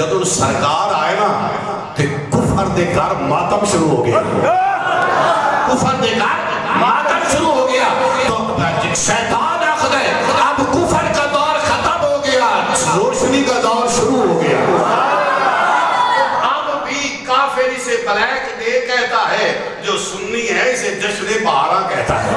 جدوں سرکار آئے نا تے کفر دے گھر ماتم شروع ہو گیا، کفر دے گھر ماتم شروع ہو گیا، تو شیطان آخر ہے اب کفر کا دور ختم ہو گیا، روشنی کا دور شروع ہو گیا۔ اب بھی کافر اسے بلیک ڈے کہتا ہے، جو سنی ہے اسے جشن بہارا کہتا ہے۔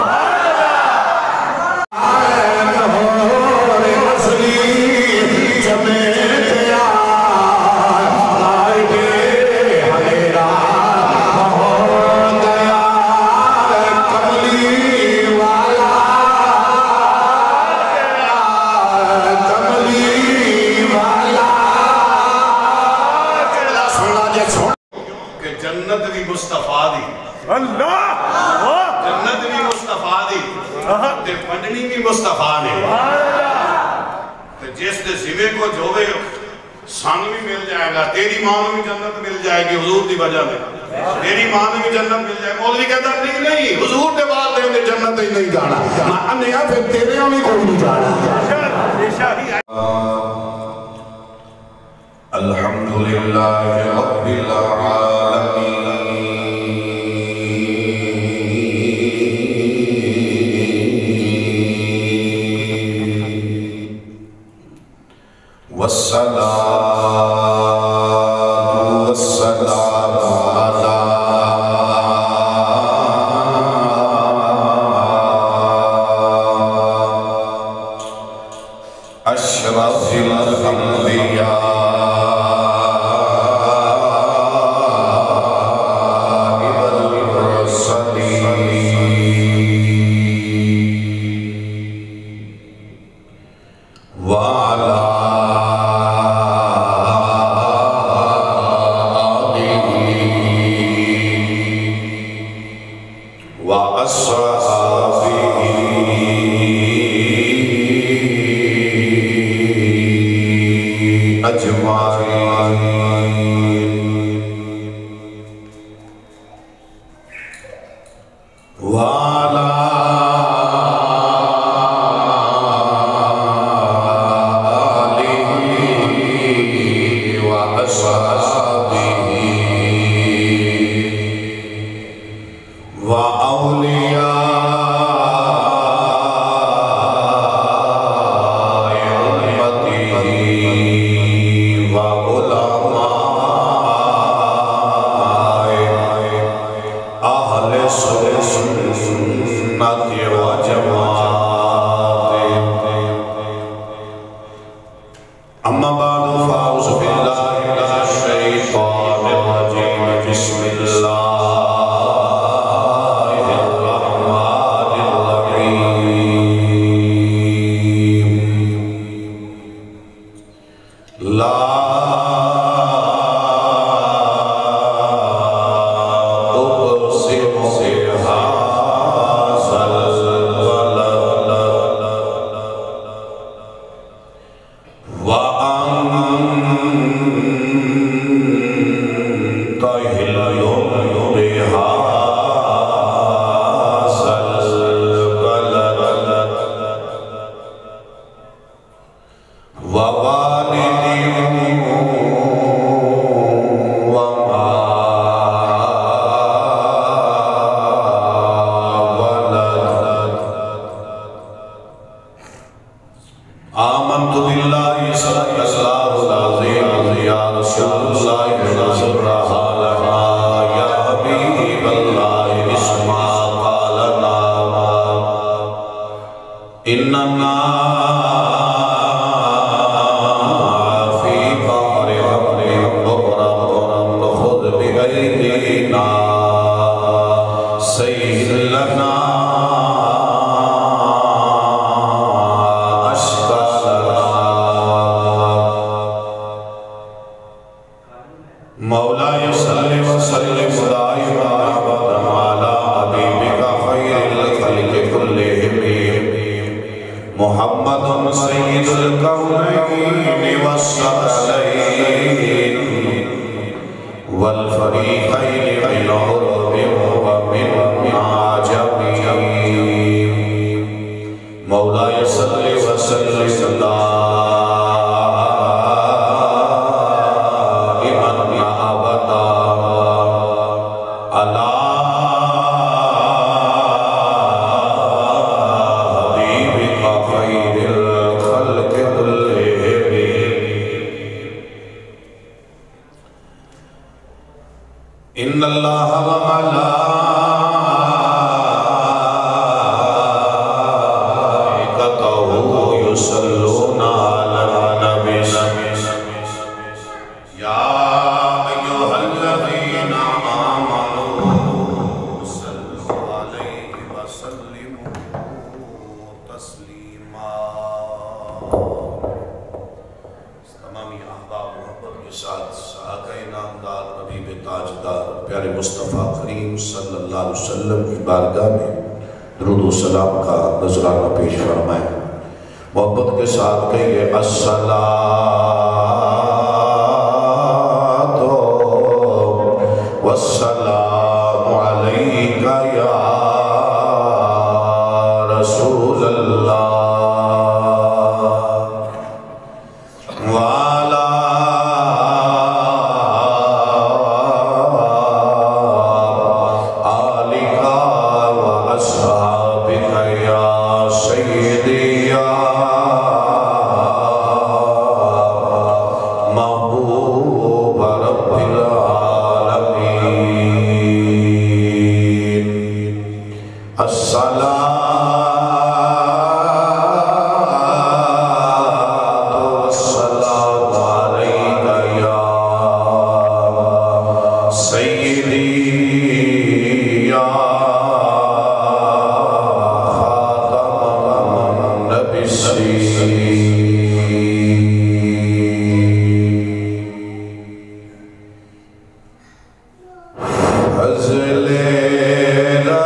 جنت بھی مصطفیٰ دی، جنت بھی مصطفیٰ دی، تے پڑھنی بھی مصطفیٰ دی، تے جس دے زمے کو جوے سان بھی مل جائے گا، تیری ماں بھی جنت مل جائے گی حضور دی وجہ میں، تیری ماں بھی جنت مل جائے گی۔ مولوی کہتا نہیں حضور دے بعد دے جنت ہی نہیں جانا، میں انہیا پھر تیرے ہم ہی کوئی نہیں جانا۔ الحمدللہ رب العالمین والصلاة والسلام على أشرف الأنبياء ان اللہ و ملائکتہ یصلون علی النبی یا ایھا الذین آمنوا صلوا علیہ وسلموا تسلیما۔ تمامی احباب محبت کے ساتھ آقا نامدار حبیب تاجدار پیارے مصطفیٰ کریم صلی اللہ علیہ وسلم کی بارگاہ میں درود و سلام کا نذرانہ پیش فرمائیں۔ محبت کے ساتھ کہیے الصلاۃ والسلام علیک یا رسول اللہ وعلی آلک واصحابک یا سیدی یا محبوب رب العالمین۔ الصلاۃ والسلام علیک یا سیدی یا خاتم النبیین۔ فضل رب العلا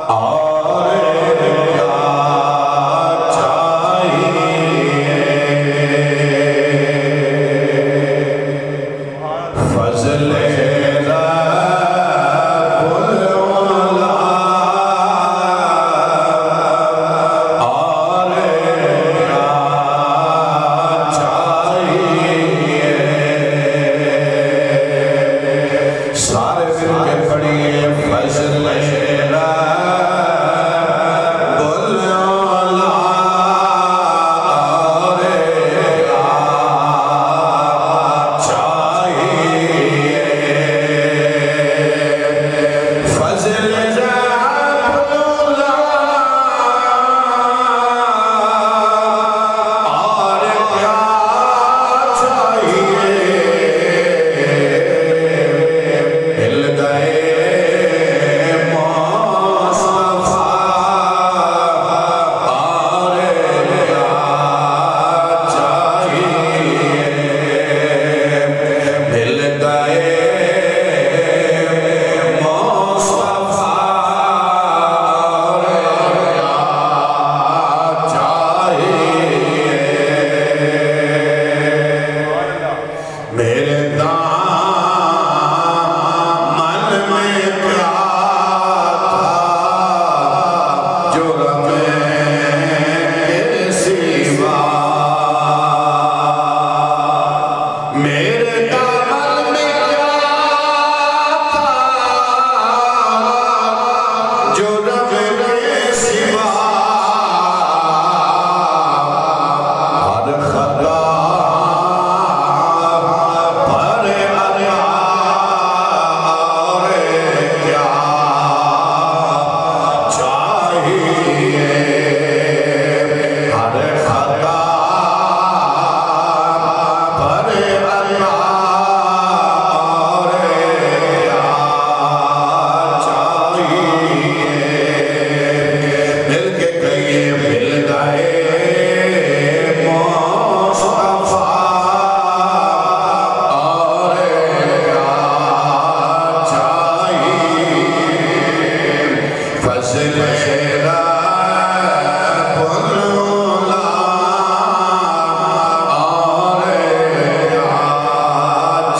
اور کیا چاہیے، فضل رب العلا اور کیا چاہیے۔ سارے مل کے پڑھیے فضل رب العلا اور کیا چاہیے، فضل رب العلا اور کیا چاہیے۔ مل گئے مصطفیٰ اور کیا چاہیے، مل گئے مصطفیٰ اور کیا چاہیے۔ میرے دامن میں کیا تھا جرم کے سوا، میرے دامن میں کیا تھا جرم کے سوا، ہر خطا پر عطا اور کیا چاہیے، ہر خطا پر عطا اور کیا چاہیے۔ مل کے کہیے مل گئے مصطفیٰ اور کیا چاہیے، فضل رب العلا اور کیا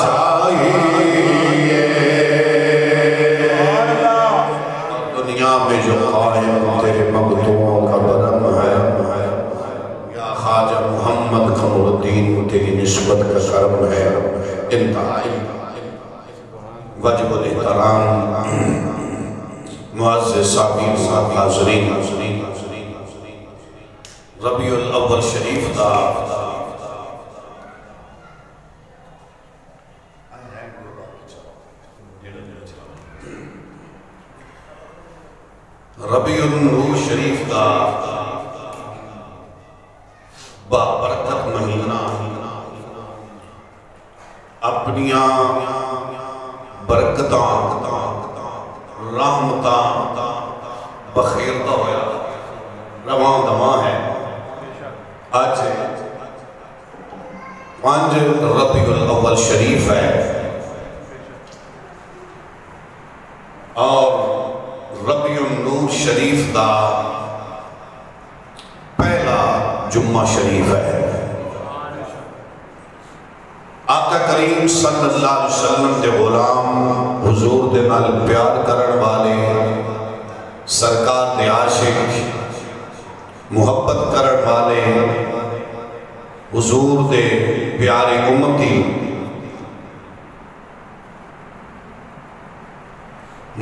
چاہیے۔ دنیا میں جو قائم تیرے مقتوعوں کا برم ہے، یا خواجہ محمد قمر الدین تیری نسبت کا کرم ہے، انتہائی وجب الاحترام معزز سامعین و حاضرین، ربیع الاول شریف دا بابرکت مہینہ اپنیاں برکتاں رحمتاں بخیرتا ہویا رواں دواں ہے۔ آج 5 ربیع الاول شریف ہے اور ربیع النور شریف دا پہلا جمعہ شریف ہے۔ آقا کریم صلی اللہ علیہ وسلم دے غلام حضور دے نال پیار کرن والے سرکار دے عاشق محبت کرن والے حضور دے پیارے امتی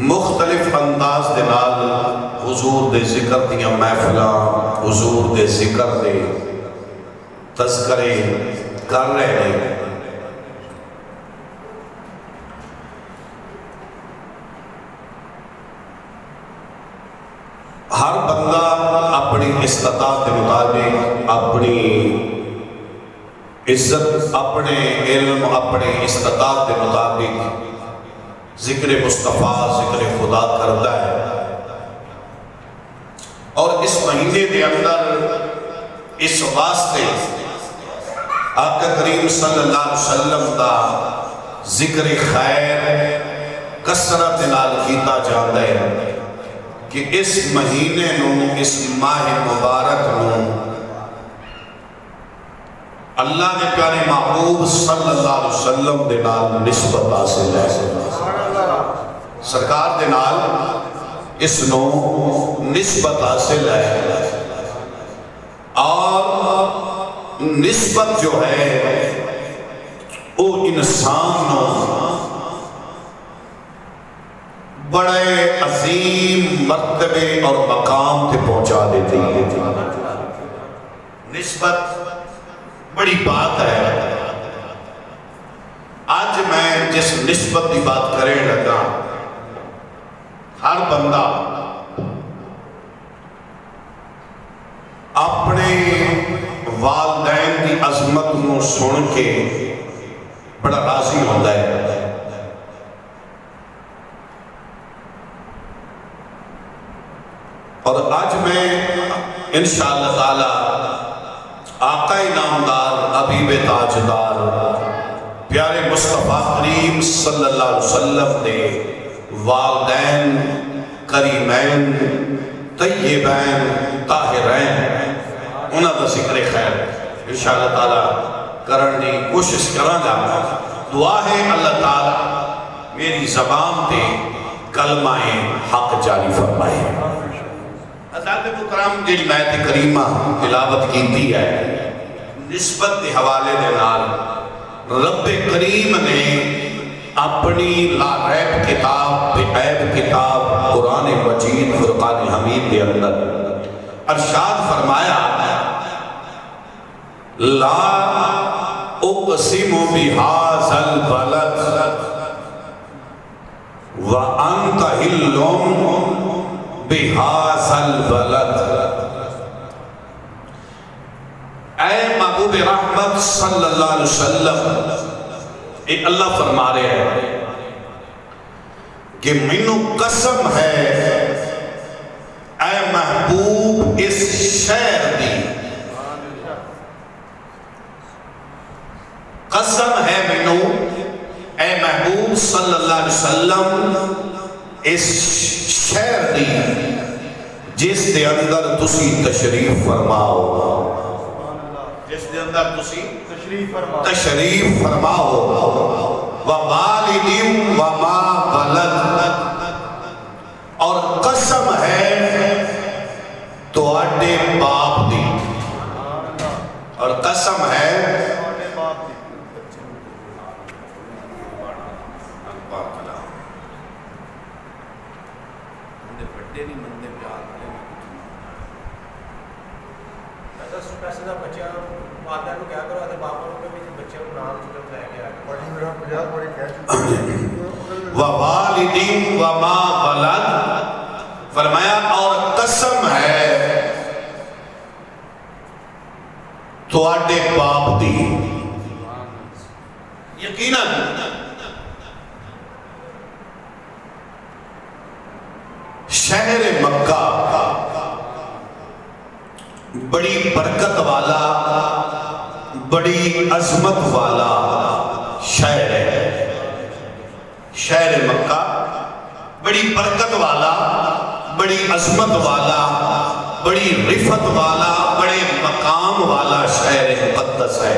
مختلف انداز دے نال حضور دے ذکر دیاں محفلاں حضور دے ذکر دے تذکرے کر رہے ہیں۔ ہر بندہ اپنی استطاعت کے مطابق اپنی عزت اپنے علم اپنے استطاعت کے مطابق ذکر مصطفیٰ ذکر خدا کرتا ہے، اور اس مہینے کے اندر اس واسطے آقا کریم صلی اللہ علیہ وسلم کا ذکر خیر کثرت نال کیتا جاتا ہے کہ اس مہینے نو اس ماہ مبارک نو اللہ نے پیارے محبوب صلی اللہ علیہ وسلم دے نال نسبت حاصل ہے، سرکار دے نال اس نو نسبت حاصل ہے، اور نسبت جو ہے وہ انسان نو بڑے عظیم مرتبے اور مقام تے پہنچا دیتی ہے۔ نسبت بڑی بات ہے۔ آج میں جس نسبت کی بات کریں لگا، ہر بندہ اپنے والدین کی عظمت نو سن کے بڑا راضی ہوتا ہے۔ اور آج میں انشاءاللہ تعالی آقا نامدار حبیب تاجدار پیارے مصطفیٰ کریم صلی اللہ علیہ وسلم دے والدین کریمین طیبین طاہرین انہاں دا ذکر خیر انشاءاللہ تعالی کرن دی کوشش کران گا۔ دعا ہے اللہ تعالی میری زبان تے کلمہ حق جاری فرمائے۔ حضرت محترم جی آیت کریمہ تلاوت کیتی ہے، نسبت کے حوالے دے نال رب کریم نے اپنی لا ریب کتاب بے عیب کتاب قرآن مجید فرقان حمید کے اندر ارشاد فرمایا، لا اقسم بہذا البلد وانت حل بہذا البلد۔ اے محبوب رحمت صلی اللہ علیہ وسلم، اے اللہ فرما رہے ہیں کہ منو قسم ہے اے محبوب اس شہر دی، قسم ہے منو اے محبوب صلی اللہ علیہ وسلم اس شہر دی جس دے اندر تسی تشریف فرماؤ، جس دے اندر تسی تشریف فرماؤ، وَوَالِدٍ وَمَا بَلَدٍ، اور قسم ہے تو اڈے باپ دی، اور قسم ہے وَوَالِدٍ وَمَا بَلَدٍ، فرمایا اور قسم ہے تو آڈے باپ دی یقیناً شہر مکہ بڑی برکت والا بڑی عظمت والا شہر ہے. شہر مکہ بڑی برکت والا بڑی عظمت والا بڑی رفت والا بڑے مقام والا شہر مقدس ہے.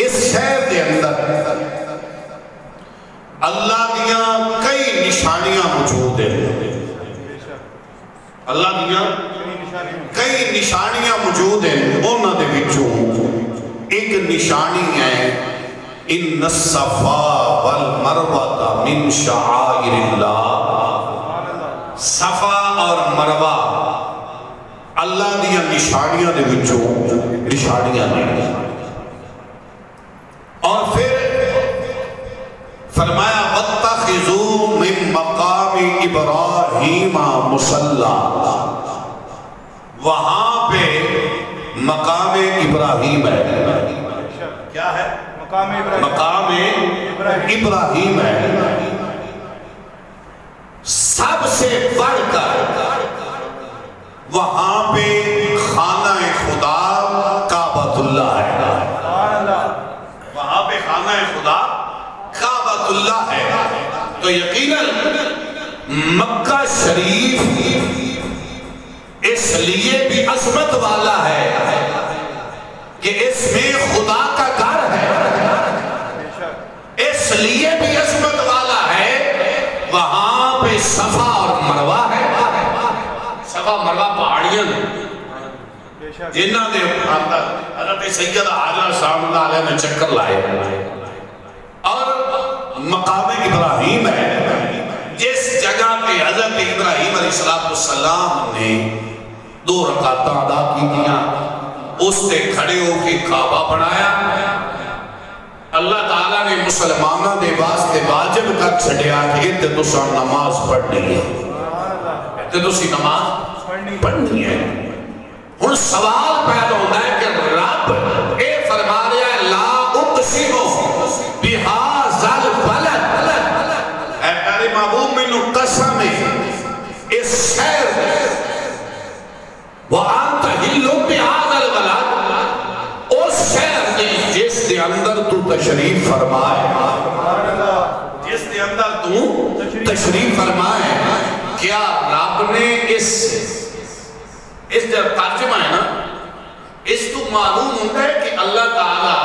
اس شہر کے اندر اللہ دیاں کئی نشانیاں موجود ہیں. اللہ دیاں کئی نشانیاں موجود ہیں. انہاں دے وچوں ایک نشانی ہے ان الصفا والمروہ من شعائر اللہ. صفا اور مروہ اللہ دیاں نشانیاں دے وچوں نشانیاں ہیں. اور پھر فرمایا وَاتَّخِذُوا مِن مَقَامِ إِبْرَاهِيمَ مُصَلَّى. وہاں پہ مقام ابراہیم ہے. کیا ہے؟ مقام ابراہیم ہے. سب سے بڑھ کر وہاں پہ خانہ خدا کعبۃ اللہ ہے. وہاں پہ خانہ خدا کعبۃ اللہ ہے. تو یقیناً مکہ شریف اس لیے بھی عظمت والا ہے کہ اس میں خدا کا گھر ہے. اس لیے بھی عظمت والا ہے وہاں پہ صفا اور مروہ ہے. صفا مروہ پہاڑیاں جنہاں نے حضرت سیدہ حاجرہ سلام اللہ علیہ نے چکر لائے. اور مقام ابراہیم ہے جس جگہ پہ حضرت ابراہیم علیہ السلام نے 2 رکعتاں ادا کی دیا. اس سے کھڑے ہو کے کعبہ بنایا. اللہ تعالیٰ نے مسلمانہ دے واسطے واجب کر چھڑیا کہ تے تساں نماز پڑھنی ہے. تے تسی نماز پڑھنی ہے. ہن سوال پیدا ہوتا ہے کہ رب اے فرما رہا ہے لا اقسم بہذا البلد. اے پیارے محبوب مینوں قسم ہے اس شہر وَأَنْتَ حِلٌّ بِهَذَا الْبَلَدِ. اس شہر جس دے اندر تو تشریف فرمائے جس دے اندر تو تشریف فرمائے. کیا رب نے اس جو ترجمہ ہے نا اس تو معلوم ہوتا ہے کہ اللہ تعالیٰ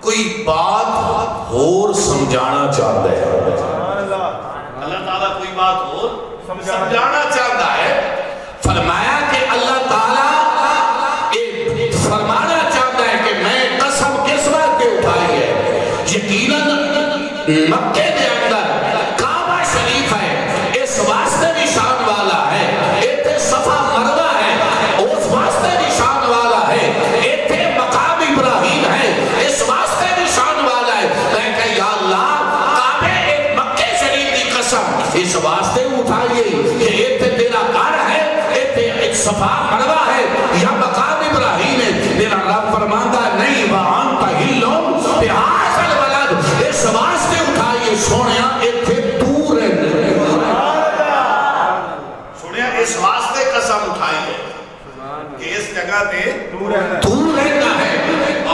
کوئی بات اور سمجھانا چاہتا ہے. اللہ تعالیٰ کوئی بات اور سمجھانا چاہتا ہے. فرمایا کہ اللہ تعالیٰ فرمانا چاہتا ہے کہ میں قسم کس بات پہ اٹھائی ہے. یقیناً مکے کے اندر کعبہ شریف ہے اس واسطے نشان والا ہے. ایتھے صفا مروہ ہے اس واسطے نشان والا ہے. ایتھے مقام ابراہیم ہے اس واسطے نشان والا ہے. میں کہا یا اللہ کعبے ایک مکے شریف کی قسم اس واسطے اٹھائیے کہ ایتھے تیرا گھر ہے ایک صفا مروہ ہے یا مقام ابراہیم ہے. میرا رب فرماتا ہے نہیں وَأَنْتَ حِلٌّ بِهَذَا الْبَلَدِ. اس واسطے اٹھائیے سونیا ایتھے دور ہے. سونیا اس واسطے قسم اٹھائی ہے کہ اس جگہ پہ دور رہنا ہے.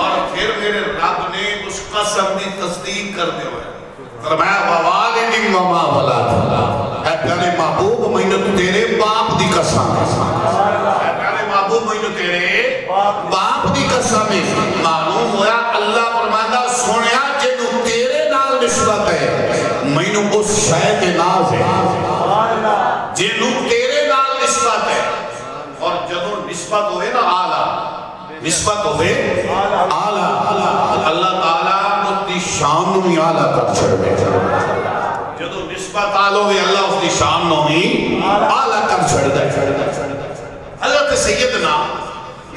اور پھر میرے رب نے اس قسم کی تصدیق کر دیا ہے. فرمایا وَوَالِدٍ وَمَا وَلَدَ. اے پیارے محبوب میں تیرے باپ دی قسم اے پیارے محبوب میں تیرے باپ دی قسم. معلوم ہوا اللہ فرماتا سونیا جنہوں تیرے نال نسبت ہے میں اس شے کے ناز ہے. جنہوں تیرے نال نسبت ہے. اور جدوں نسبت ہوئے نا آلہ نسبت ہوئے آلہ اللہ تعالیٰ اس دی شان نو ہی آلہ کر چھڑے. جدو نسبت آلہ ہوئے اللہ اس دی شان نو ہی آلہ کر چھڑے. حضرت سیدنا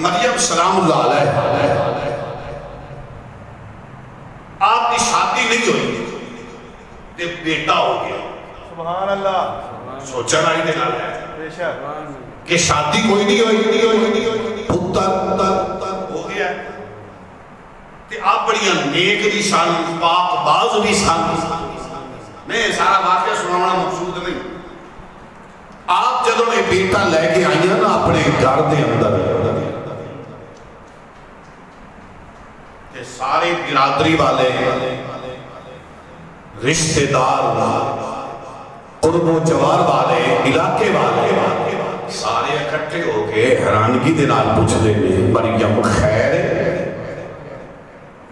مریم سلام اللہ علیہ آپ کی شادی نہیں ہوئی تے بیٹا ہو گیا. سبحان اللہ. سوچا نہیں دے گا کہ شادی کوئی نہیں ہوئی پتر ہو گیا تے آپ بڑیاں نیک بھی سن پاک باز بھی سن میں سارا واقعہ سنانا مقصود نہیں آپ جدوں نے بیٹا لے کے آئی نا اپنے گھر دے اندر تے سارے برادری والے رشتہ دار قرب و جوار والے علاقے والے سارے اکٹھے ہو کے حیرانگی دے نال پوچھدے نے مریم خیر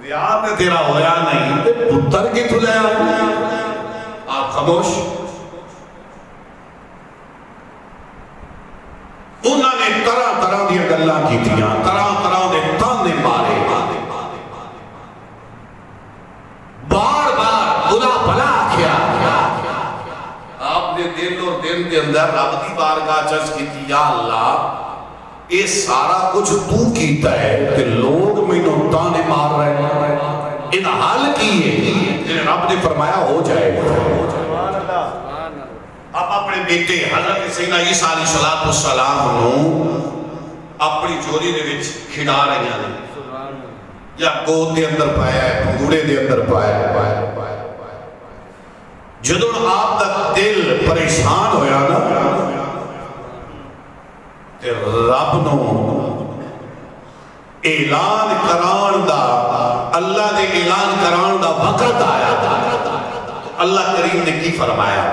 ویاہ تے تیرا ہویا نہیں تے پتر کتھوں لے آیا آپ خاموش انہوں نے طرح طرح دی گلاں کیتیاں طرح طرح دے تانے مارے بار بار بلا بلا کیا آپ نے دل اور دن کے اندر رب دی بارگاہ چرچ کی یا اللہ یہ سارا کچھ تو کیتا ہے کہ لوگ میں نوٹانے مار رہے ہیں ان حال کیے رب نے فرمایا ہو جائے اب اپنے بیٹے حضرت سیدنا عیسیٰ علیہ السلام نو اپنی چوری دے وچ کھڑا رہے ہیں یا گود دے اندر پایا ہے پنگوڑے دے اندر پایا ہے جدوں آپ دا دل پریشان ہویا نا تے رب نو اعلان کران دا اللہ دے اعلان کران دا وقت آیا تو اللہ کریم نے کی فرمایا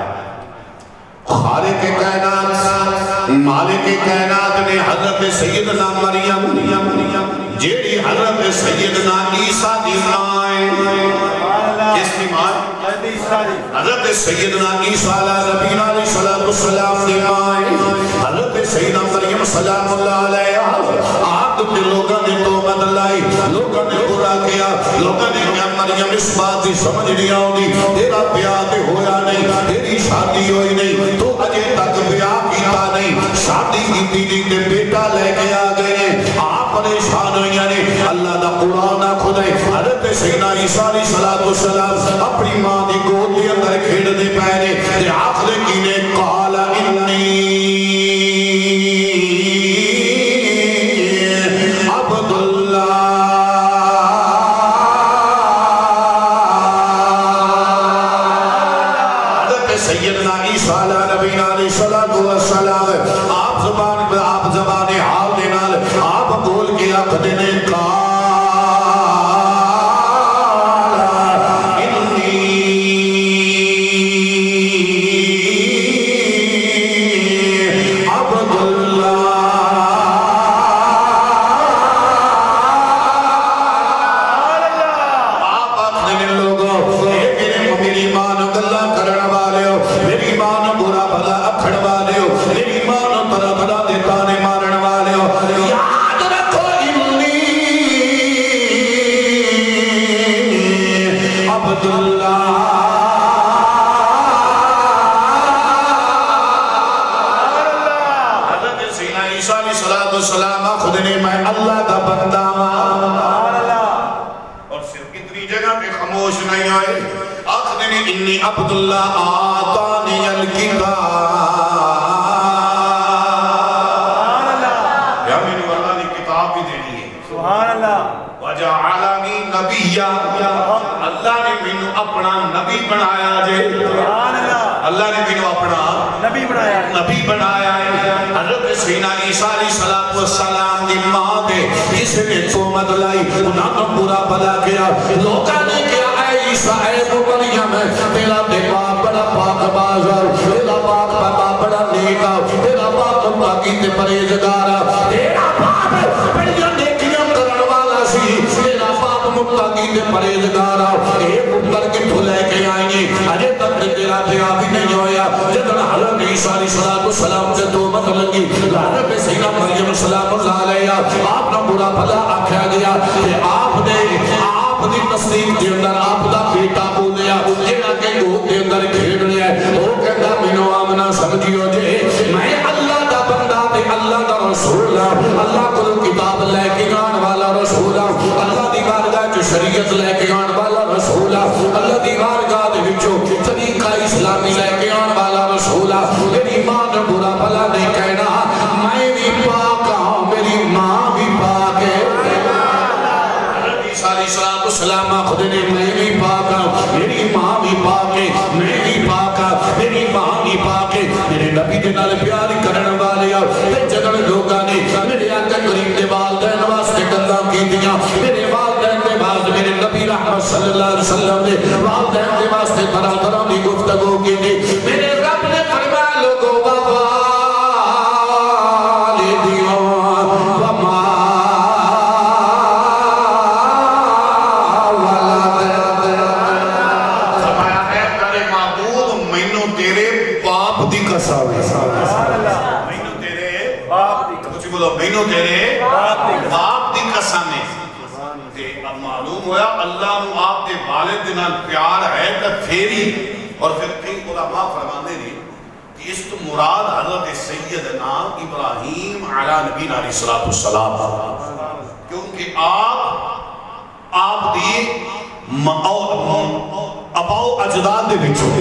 خالق کائنات مالک کائنات نے حضرت سیدنا مریم جیڑی حضرت سیدنا عیسیٰ دی مائیں کس کی مائیں حضرت سیدنا عیسیٰ نبینا علیہ السلام دی مائیں حضرت سیدنا مریم سلام اللہ علیہ آپ کے لوگوں نے تومت لائی لوگوں نے برا کیا لوگوں نے کیا مریم اس بات دی سمجھ نہیں آؤں تیرا بیاہ ہویا نہیں تیری شادی ہوئی نہیں تو اجے تک بیاہ کیتا نہیں شادی کی دی تے بیٹا لے کے آ گئے ہیں آپ پریشان ہوئی یعنی اللہ دا قرآن خدے حضرت سیدنا عیسیٰ علیہ السلام اپنی ماں دی گود دے اندر کھیڑ دے پہنے تے آخر کی نے قال انی عبداللہ آتانی الکتاب یا میں نے اللہ نے کتاب بھی دینی ہے سبحان اللہ وجعلنی نبیّا اللہ نے میں اپنا نبی بنایا جے سبحان اللہ اللہ نے میں اپنا نبی بنایا ہے حضرت سیدنا عیسیٰ علیہ السلام دی ماں دے جس نے تومت لائی انہاں نے برا بلا کیا لوگاں نے کیا اے عیسیٰ اے مریم تیرا باپ بڑا پاک بازار تیرا باپ بڑا نیکا تیرا باپ پاکی تے پرہیزگار تیرا باپ بڑیاں نیکیاں کرن والا سی تیرا باپ متقی تے پرہیزگار اے پتر کتھوں لے کے آئیں گے اجے تک تیرا بیاہ بھی نہیں ہویا جدن حضرت عیسیٰ علیہ السلام سے توبت لگی حضرت سیدنا مریم سلام اللہ علیہ آپ نہ برا بھلا آکھیا گیا کہ آپ نے آپ دی تصدیق کے اندر آپ دا بیٹا بولیا جیڑا کہ گود کے اندر کھیڑ لیا ہے وہ کہتا مینوں آمنا سمجھیو جے میں اللہ دا بندہ تے اللہ دا رسول اللہ کو کتاب لے کے آن والا رسول اللہ دی بارگاہ چ شریعت لے کے آن والا رسول اللہ دی بارگاہ دے وچوں طریقہ اسلامی لے کے آن والا رسول میری ماں نے برا بھلا نہیں کہنا میں بھی پاک ہوں میری ماں بھی پاک السلام خود نے میں بھی پاک ہوں میری ماں بھی پاک ہے میں بھی پاک ہوں میری ماں بھی پاک ہے میرے نبی دے نال پیار کرن والے تے جدوں لوکاں نے میرے آقا کریم دے والدین واسطے گلاں کیتیاں میرے والدین دے واسطے میرے نبی رحمت صلی اللہ علیہ وسلم دے والدین دے واسطے طرح طرح دی گفتگو کی میرے رب نے فرمایا لوگوں بابا تیرے باپ دی قسم ہے تے اب معلوم ہویا اللہ نو آپ دے والد دے نال پیار ہے تے پھیری اور پھر کئی علماء فرماندے نے کہ اس تو مراد حضرت سیدنا ابراہیم علی نبینا علیہ السلام کیونکہ آپ دی اباؤ اجداد دے وچوں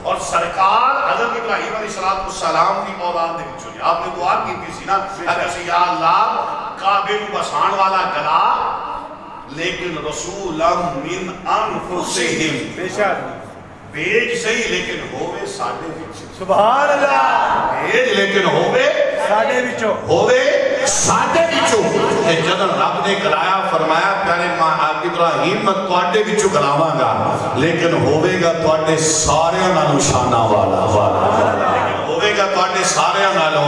اور سرکار حضرت ابراہیم علیہ السلام کی اولاد دے وچوں آپ نے دعا کی تھی نا اگر سے یا اللہ کعبے کو بسان والا گلا لیکن رسولا من انفسہم بھیج صحیح لیکن ہوئے ساڑھے وچوں سبحان اللہ بھیج لیکن ہوئے ساڑھے وچوں ہوئے ساڑھے وچوں جدن رب نے گلایا فرمایا پیارے ماں ابراہیم میں تواڈے وچوں گلاواں گا لیکن ہوئے گا تواڈے سارے نالوں شانہ والا لیکن ہوئے گا تواڈے سارے نالوں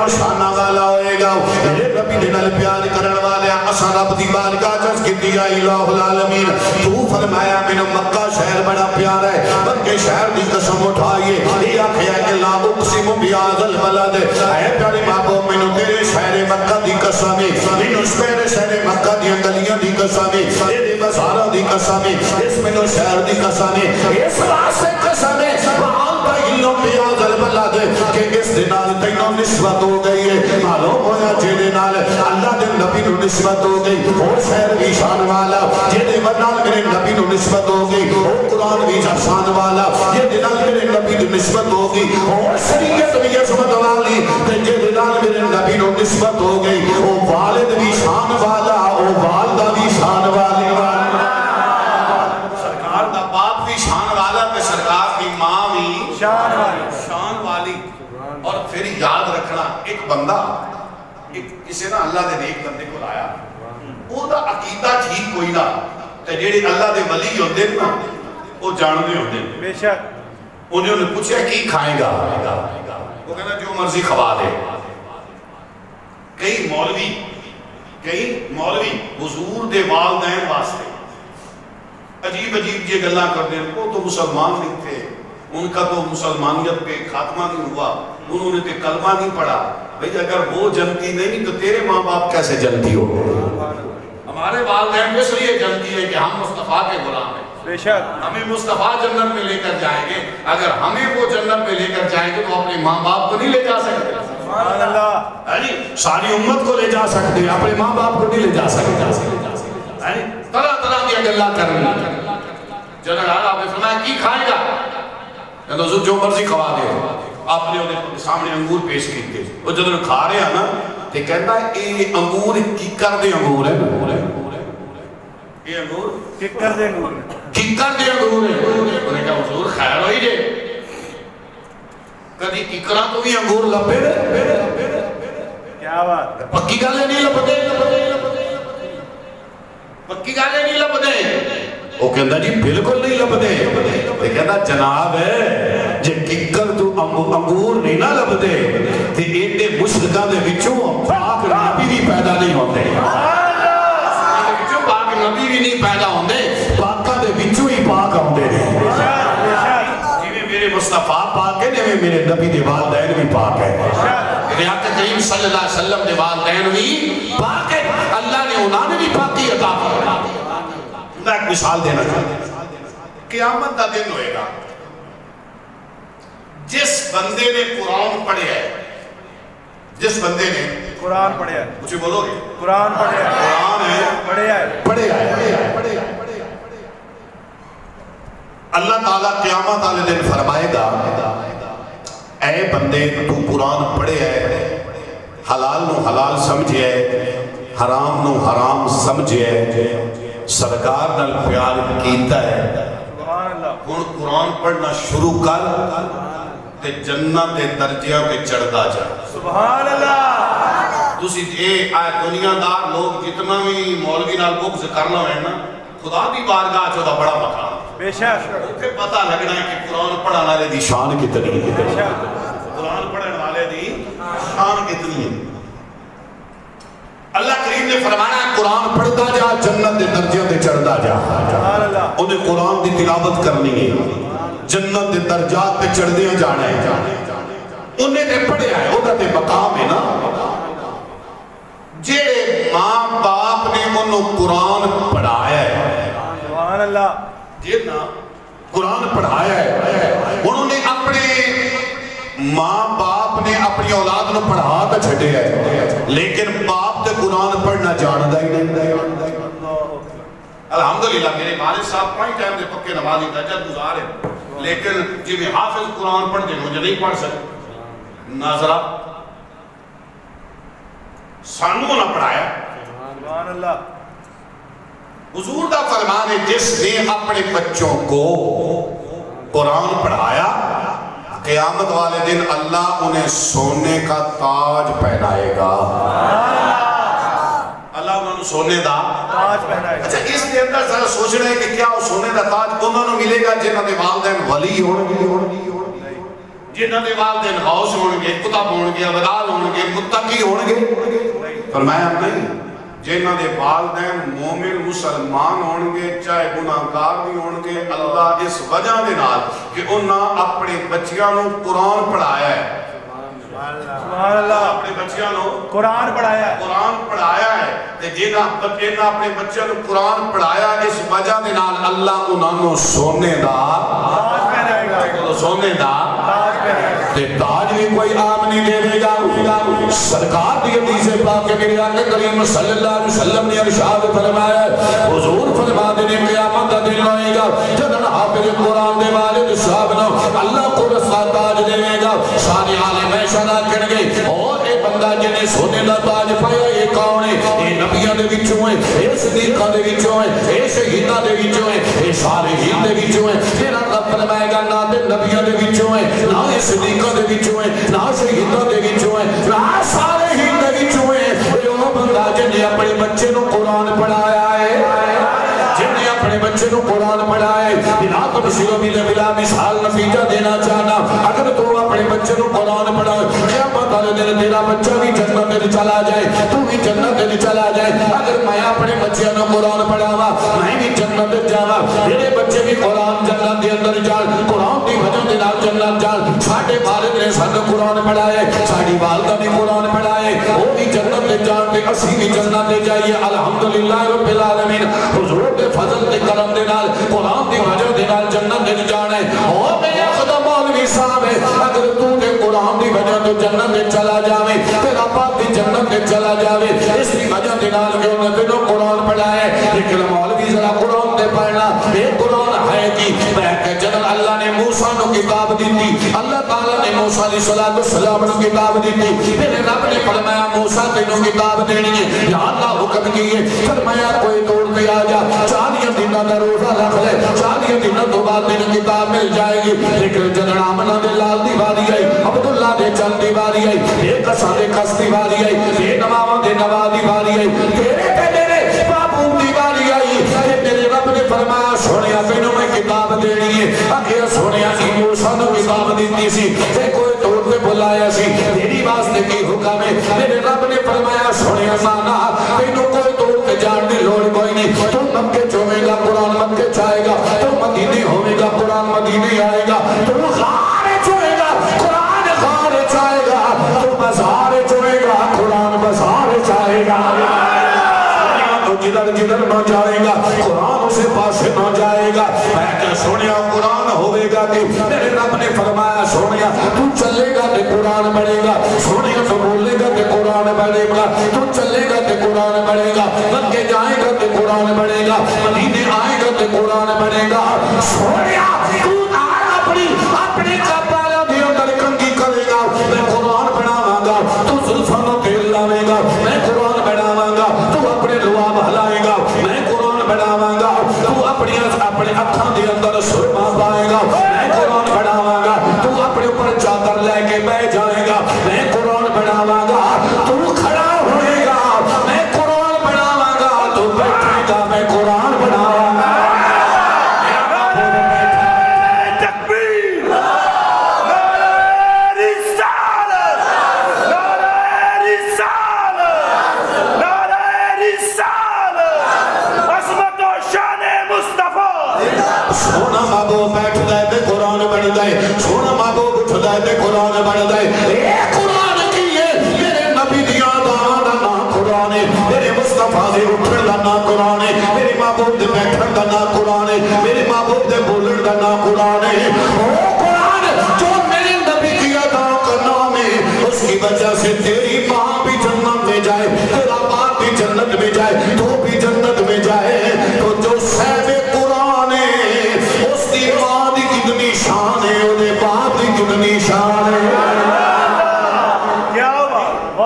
شانہ والا ہوئے گا میرے نبی دے نال پیار کرن والے اساں رب دی بارگاہ چ کیتی ہے الہ العالمین تو فرمایا مینوں مکہ شہر بڑا پیارا ہے بلکہ شہر دی قسم اٹھائیے یہ آخیا کہ لا اقسم بهذا البلد اے پیارے محبوب مینوں تیرے شہر مکہ دی قسم ہے مینوں میرے شہر مکہ دی گلیاں دی قسم ہے تیرے بازاراں دی قسم ہے اس مینوں شہر دی قسم ہے اس واسطے قسم ہے بهذا البلد کہ اس دے نال تینوں نسبت ہو گئی ہے معلوم ہویا جے نال اللہ دے نبی نو نسبت ہو گئی اور شہر بھی شان والا جے نال میرے نبی نو نسبت ہو گئی اور قرآن بھی شان والا جے نال میرے نبی نو نسبت ہو گئی اور شریعت بھی عظمت والی جے نال میرے نبی نو نسبت ہو گئی وہ والد بھی شان والا وہ والدہ بھی شان والی سرکار دا باپ بھی شان والا تے سرکار دی ماں بھی شان والی اور پھر یاد رکھنا ایک بندہ کسی نا اللہ دے نیک بندے کو لایا وہ دا عقیدہ ٹھیک کوئی نہ تے جیڑے اللہ دے ولی ہوندے نا وہ جاندے ہوندے بے شک انہوں نے پوچھا کی کھائے گا وہ کہنا جو مرضی کھوا دے کئی مولوی حضور دے والدین واسطے عجیب یہ گلاں کر دیں وہ تو مسلمان نہیں تھے ان کا تو مسلمانیت پہ خاتمہ نہیں ہوا انہوں نے تو کلمہ نہیں پڑھا بھئی اگر وہ جنتی نہیں تو تیرے ماں باپ کیسے جنتی ہو ہمارے والدین اس لیے جنتی ہے کہ ہم مصطفیٰ کے غلام ہیں بے شک ہمیں مصطفیٰ جنت میں لے کر جائیں گے اگر ہمیں وہ جنت میں لے کر جائیں گے تو اپنے ماں باپ کو نہیں لے جا سکتے سبحان اللہ ساری امت کو لے جا سکتے اپنے ماں باپ کو نہیں لے جا سکتے طرح طرح کی گلاں کرنی جنرل آپ نے فرمایا کی کھائے گا کہ حضور جو مرضی کھوا دے آپ نے انہیں سامنے انگور پیش کیتے وہ جدوں کھا رہے ہیں نا تے کہتا ہے اے انگور کیکر دے انگور ہے یہ انگور کیکر دے انگور ہے انہوں نے کہا حضور خیر ہوئی جے کدی کیکراں تو بھی انگور لبے کیا بات پکی گالے نہیں لبدے پکی گالے نہیں لبدے وہ کہتا جی بالکل نہیں لبدے وہ کہتا جناب ہے جے ککر تو انگور نہیں نہ لبدے تے ایڈے مشرکاں دے وچوں پاک نبی بھی پیدا نہیں ہوندے پاک نبی بھی نہیں پیدا ہوندے پاکاں دے وچوں ہی پاک ہوندے جویں میرے مصطفیٰ پاک ہے جویں میرے نبی دے والدین بھی پاک ہے میرے آقا کریم صلی اللہ علیہ وسلم دے والدین بھی پاک ہے اللہ نے انہاں نے بھی پاکی عطا فرمائی میں ایک مثال دینا چاہتا قیامت دا دن ہوئے گا جس بندے نے قرآن پڑھے ہے جس بندے نے قرآن پڑھے ہے مجھے بولو گے قرآن پڑھے ہے قرآن ہے پڑھے ہے اللہ تعالیٰ قیامت والے دن فرمائے گا اے بندے تو قرآن پڑھے ہے حلال نو حلال سمجھے ہے حرام نو حرام سمجھے سرکار نال پیار کیتا ہے ہن قرآن پڑھنا شروع کر تے جنت دے درجیاں تے چڑھدا جا سبحان اللہ تسی اے دنیا دار لوگ جتنا بھی مولوی نال بغض کرنا ہے نا خدا دی بارگاہ چ دا بڑا مقام بے شک اوتھے پتہ لگنا ہے کہ قرآن پڑھن والے دی شان کتنی ہے بے شک قرآن پڑھن والے دی شان کتنی ہے اللہ کریم نے فرمایا قرآن پڑھتا جا جنت دے درجے تے چڑھتا جا انہیں قرآن دی تلاوت کرنی ہے جنت دے درجات تے چڑھدیاں جانا ہے انہیں تے پڑھیا ہے وہ تے مقام ہے نا جیڑے ماں باپ نے انہوں قرآن پڑھایا ہے سبحان اللہ جیڑا قرآن پڑھایا ہے انہوں نے اپنے ماں باپ نے اپنی اولاد نو پڑھا تا چھٹے ہے لیکن باپ تے قرآن پڑھنا جاندہ ہی نہیں الحمدللہ میرے والد صاحب پانچ ٹائم دے پکے نمازی درجہ گزار ہے لیکن جی میں حافظ قرآن پڑھ دے مجھے نہیں پڑھ سکتے ناظرہ سانوں نہ پڑھایا سبحان اللہ حضور دا فرمان ہے جس نے اپنے بچوں کو قرآن پڑھایا قیامت والے دن اللہ انہیں سونے کا تاج پہنائے گا اللہ انہوں سونے دا تاج پہنائے گا اچھا اس کے اندر ذرا سوچ رہے ہیں کہ کیا وہ سونے دا تاج انہوں نے ملے گا جنہوں نے والدین ولی ہونگے جنہوں نے والدین غوث ہونگے کتب ہونگے ابدال ہونگے متقی ہونگے فرمایا نہیں جنہوں نے والدین مومن مسلمان ہونگے چاہے گناہگار بھی ہونگے اللہ اس وجہ دے نال کہ انہاں اپنے بچیاں نو قرآن پڑھایا ہے سبحان اللہ اپنے بچیاں نو قرآن پڑھایا ہے قرآن پڑھایا ہے جنہاں اپنے بچیاں نو قرآن پڑھایا اس وجہ دے نال اللہ انہاں نو سونے دا تاج پہنائے گا سونے دا تے تاج بھی کوئی عام نہیں دے گا سرکار دی حدیث پاک کے میرے آقا کریم صلی اللہ علیہ وسلم نے ارشاد فرمایا حضور فرما دے قیامت دا دن آئے گا جب حافظ قرآن دے والد صاحب نو اللہ کو رسا تاج دے گا سارے عالم شانا کر گئے اور اے بندہ جنہیں سونے دا تاج پایا یہ کون ہے اے نبیان دے وچوں ہیں اے صدیقہ دے وچوں ہیں اے شہیدہ دے وچوں ہیں اے صالحین دے وچوں ہیں میرا رب فرمائے گا نہ دے نبیان دے وچوں ہیں نہ اے صدیقہ دے وچوں ہیں نہ شہیدہ دے وچوں ہیں نہ صالحین دے وچوں ہیں وہ بندہ جنہیں اپنے بچے نو قرآن پڑھایا ہے جنہیں اپنے بچے نو قرآن پڑھائے بلا تبشیر و بلا مثال نتیجہ دینا چاہنا اگر تو اپنے بچے نو قرآن پڑھائے کیا پتہ دن تیرا بچہ بھی جنت دن چلا جائے تو بھی جنت دن چلا جائے اگر میں اپنے بچے نو قرآن پڑھاوا میں بھی جنت دن جاوا میرے بچے بھی قرآن جنت دے اندر جان قرآن دی وجہ دے نال جنت جان ساڈے والد نے سانو قرآن پڑھائے ساڈی والدہ نے قرآن پڑھائے وہ بھی جنت دے جان تے اسی بھی جنت دے جائیے الحمدللہ رب العالمین حضور دے فضل دے کرم دے نال قرآن دی وجہ دے نال جنت دے جانا ہے اور میرے خدا مولوی صاحب ہے اگر تو نے قرآن دی وجہ تو جنت دے چلا جاوے تیرا باپ بھی جنت دے چلا جاوے اس دی وجہ دے نال کہ انہوں نے قرآن پڑھا ہے لیکن مولوی ذرا قرآن دے پڑھنا یہ قرآن ہے کہ میں کہ جنرل اللہ نے موسیٰ نو کتاب دی تھی اللہ تعالیٰ نے موسیٰ علیہ السلام نو کتاب دی تھی میرے رب نے فرمایا موسیٰ تینوں کتاب دینی ہے یا اللہ حکم کیے فرمایا کوئی توڑ پہ آ جا 40 دنوں کا روزہ رکھ لے 40 دنوں تو بعد تینوں کتاب مل جائے گی لیکن جنرل آمنہ دے لال دی باری آئی عبداللہ دے چل دی باری آئی ایک کسا دے کس دی باری آئی بے نماوہ دے نوا دی باری آئی تیرے تے میرے بابوں دی باری آئی میرے رب نے فرمایا سونیا تینوں میں کتاب دینی ہے اگر سونیا کی موسیٰ نو کتاب دیتی سی تے کوئی توڑ پہ بلایا سی تیری واسطے کی حکم ہے میرے رب نے فرمایا سونیا مانا تینوں کوئی توڑ پہ جاننے لوڑ کوئی نہیں تو مکے چومے گا قرآن مکے چاہے گا تو مدینے ہوئے گا قرآن مدینے آئے گا تو غارے چوئے گا قرآن غارے چاہے گا تو بزارے چوئے گا قرآن بزارے چاہے گا جدر جدر نہ جائے گا قرآن اسے پاس نہ جائے گا میں کہ سونیا قرآن ہوئے گا کہ میرے رب نے فرمایا سونیا تو چلے گا کہ قرآن بڑھے گا سونیا تو بولے گا کہ قرآن بڑھے گا تو چلے گا کہ قرآن بڑھے گا مکے جائے گا کہ قرآن بڑھے گا مدینے آئے گا کہ قرآن بڑھے گا سونیا تو اپنی کپالا بھی اندر کنگی کرے گا میں قرآن بڑھاواں گا تو زلفانوں تیل لاوے گا میں قرآن بڑھاواں گا وجہ سے تیری ماں بھی جنت میں جائے, تیرا باپ بھی جنت میں جائے, تو بھی جنت میں جائے. تو جو صاحب قرآن ہے اس کی ماں دی کتنی شان ہے, انہیں باپ دی کتنی شان ہے.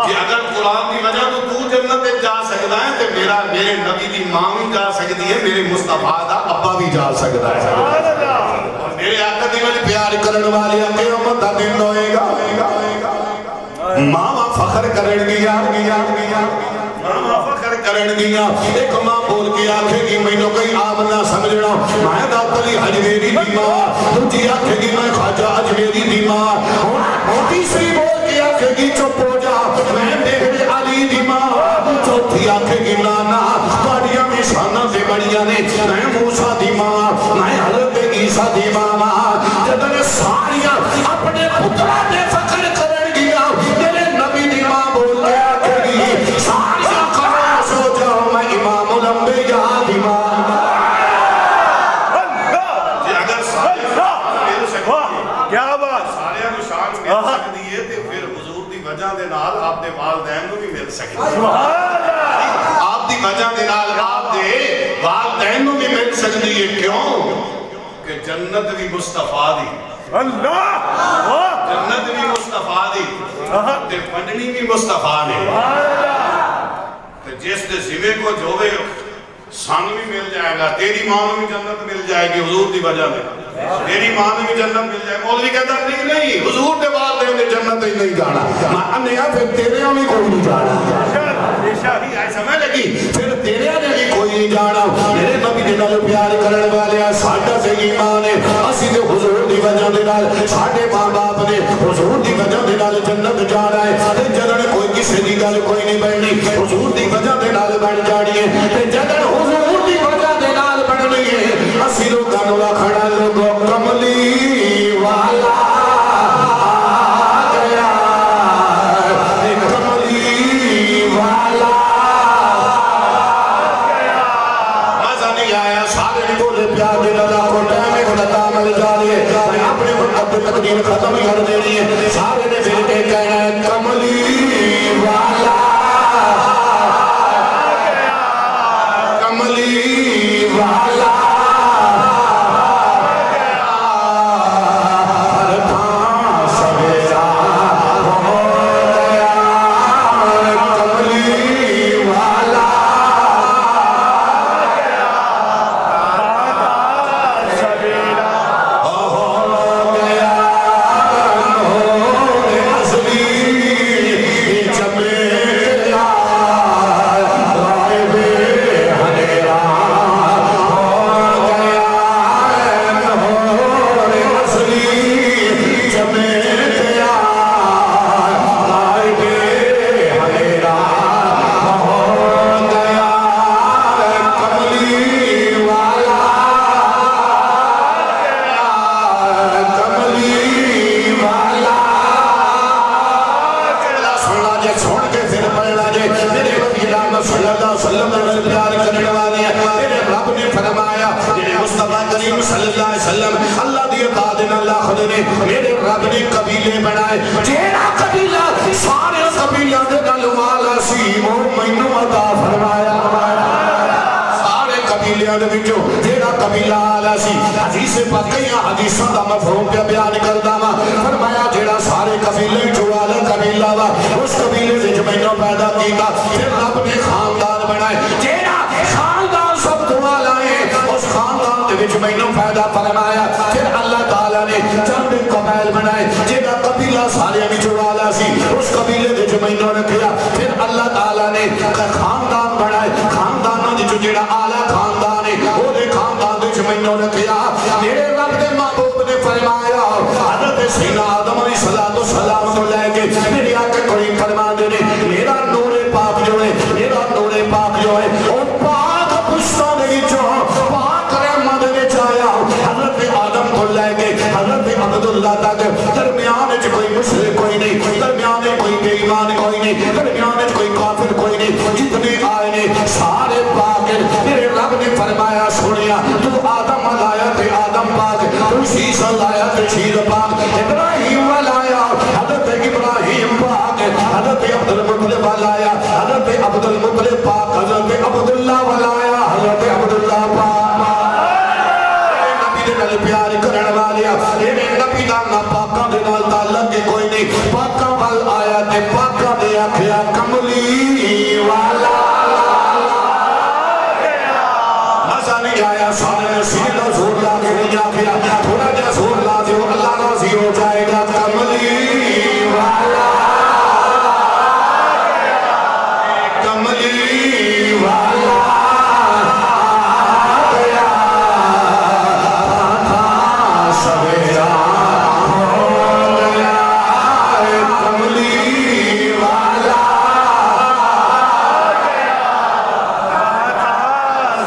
کہ اگر قرآن کی وجہ تو جنت جا سکتا ہے تو میرے نبی دی ماں بھی جا سکتی ہے, میرے مصطفیٰ دا ابا بھی جا سکتا ہے. اور میرے آقا دی وجہ پیار کرن والی قیامت دا دن ہوئے گا, ماں فخر کرن گیا, ماں فخر کرن گیا. ایک ماں بول کے آکھے گی میں نو کئی آپ نہ سمجھنا میں داتلی اجمیری دی ماں, دوجی آکھے گی میں خواجہ اجمیری دی ماں, اور تیسری بول کے آکھے گی چپ ہو جا میں میرے علی دی ماں, چوتھی آکھے گی نانا بڑیاں میں شانہ سے بڑیاں نے میں موسیٰ دی ماں, میں حضرت عیسیٰ دی ماں. جدن ساریاں اپنے پترہ دے فخر کرن گیا, میرے نبی دی ماں بول کے آکھے گی ساریاں خلاص ہو جاؤ میں امام الانبیاء دی ماں. اگر کیا بات سارے کو شان مل سکتی ہے تو پھر حضور دی وجہ دے نال آپ دے والدین کو بھی مل سکتی ہے. آپ دی وجہ دے نال آپ دے والدین کو بھی مل سکتی ہے. کیوں کہ جنت بھی مصطفیٰ دی, جنت بھی مصطفیٰ دی, تے پڑھنی بھی مصطفیٰ نے. تے جس دے ذمے کو جوے سانگ بھی مل جائے گا, تیری ماں میں بھی جنت مل جائے گی حضور دی وجہ دے, میری ماں میں بھی جنت مل جائے گی. مولوی کہتا نہیں حضور دے والدین نے جنت ہی نہیں جانا, میں پھر تیرے ہاں بھی کوئی نہیں جانا, سمجھ لگی پھر تیرے ہاں بھی کوئی نہیں جانا. میرے نبی دے نال پیار کرن والے ساڈا تے ایمان ہے, اسی تے حضور دی وجہ دے نال ساڈے ماں باپ نے حضور دی وجہ دے نال جنت جانا ہے. تے جدن کوئی کسی دی گل کوئی نہیں بننی, حضور دی وجہ دے نال بن جانی ہے. تے جدن حضور دی وجہ دے نال بننی ہے, اسی لوگاں نوں کھڑا لوگوں کملی والا تقدیر ختم کر دینی ہے. سارے نے مل کے کہنا ہے کملی والا, کملی والا, ہر تھاں سویرا ہو گیا, کملی والا سویرا میرے رب نے قبیلے بنائے, جیڑا قبیلہ سارے قبیلہ دے نال والا سی وہ مینوں عطا فرمایا. سارے قبیلیاں دے وچوں جیڑا قبیلہ والا سی, حدیث پاکیاں حدیثاں دا مفہوم پہ بیان کردا وا. فرمایا جیڑا سارے قبیلے وچوں والا قبیلہ وا اس قبیلے وچ مینوں پیدا کیتا, پھر رب نے خاندان بنائے, جیڑا خاندان سب تو والا ہے اس خاندان دے وچ مینوں پیدا فرمایا. پھر اللہ تعالیٰ نے چند قبائل بنائے, جیڑا قبیلہ سارے وچوں والا سی اس قبیلے وچ مینوں رکھیا. پھر اللہ تعالیٰ نے خاندان بنائے, خانداناں وچوں جیڑا اعلیٰ خاندان ہے او دے خاندان وچ مینوں رکھیا. میرے رب دے محبوب نے فرمایا حضرت سیدنا آدم علیہ السلام کو لے کے میرے آقا کریم فرماندے نے میرا نور پاک جو ہے, میرا نور پاک جو ہے او پاک پشتوں دے وچوں پاک رحمت وچ آیا. حضرت آدم کو لے کے حضرت عبداللہ تک درمیان وچ کوئی مشرک کوئی نہیں, درمیان کوئی بے ایمان کوئی نہیں, درمیان کوئی کافر کوئی نہیں. جتنے حضرت عبد المطلب والا آیا حضرت عبد المطلب پاک حضرت عبداللہ والا آیا حضرت عبداللہ پاک نبی دے نال پیار کرن والے نبی دا نہ پاکاں دے نال تعلق کے کوئی نہیں پاکاں وال آیا تے پاکاں دے آکھیا کملی والا مزہ نہیں آیا سارے سیدھا زور لا کے نہیں آکھیا تھوڑا جا زور لا دے اللہ راضی ہو جائے گا کملی والا کملی والا گیا سویرا ہو گیا کملی والا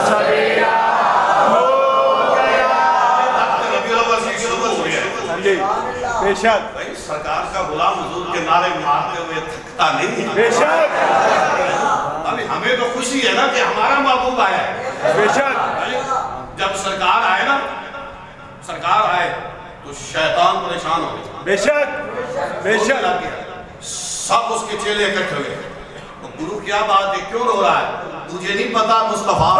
سویرا ہو گیا ربیع الاول سے شروع ہو گیا جی بے شک بھائی سرکار کا غلام حضور کے نعرے مارتے ہوئے تھکتا نہیں بے شک ابھی ہمیں تو خوشی ہے نا کہ ہمارا محبوب آیا ہے بے شک جب سرکار آئے نا سرکار آئے تو شیطان پریشان ہو گیا بے شک بے شک سب اس کے چیلے اکٹھے ہوئے تو گرو کیا بات ہے کیوں رو رہا ہے تجھے نہیں پتا مصطفیٰ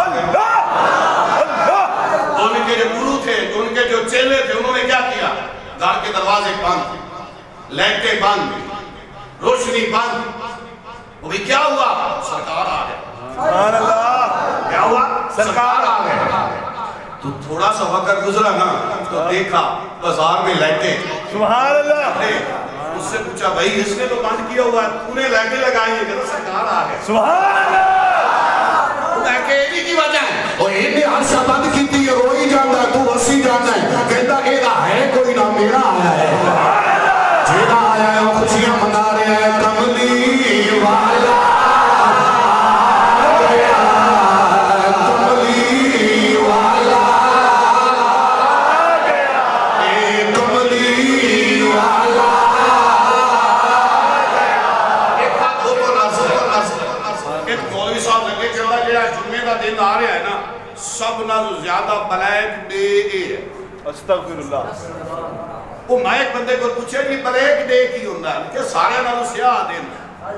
ان کے جو گرو تھے تو ان کے جو چیلے تھے انہوں نے کیا کیا گھر کے دروازے بند لائٹیں بند روشنی بند وہ بھی کیا ہوا سرکار آ گئے سبحان اللہ کیا ہوا سرکار آ گئے تو تھوڑا سا وقت گزرا نا تو دیکھا بازار میں لائٹیں سبحان اللہ اس سے پوچھا بھائی اس نے تو بند کیا ہوا ہے تو نے لائٹیں لگائی ہیں کہ سرکار آ گئے سبحان اللہ تو میں کہ ایدی کی وجہ ہے اور انہیں عرشہ بند کی تھی روئی جانا ہے تو وسی جانا ہے کہتا ایدہ ہے کوئی نہ میرا آیا ہے جینا آیا ہے وہ خوشیاں منا رہے ہیں کملی والا گیا کملی والا گیا کملی والا ایک بات ہو تو ناظر ایک مولوی صاحب لگے چلا گیا جمعے کا دن آ رہا ہے نا سب نہ زیادہ بلیک ڈے ہے استغفر اللہ وہ میں ایک بندے کو پوچھے کہ بلیک ڈے کی ہوندہ ہے کہ سارے نہ سیاہ دن ہے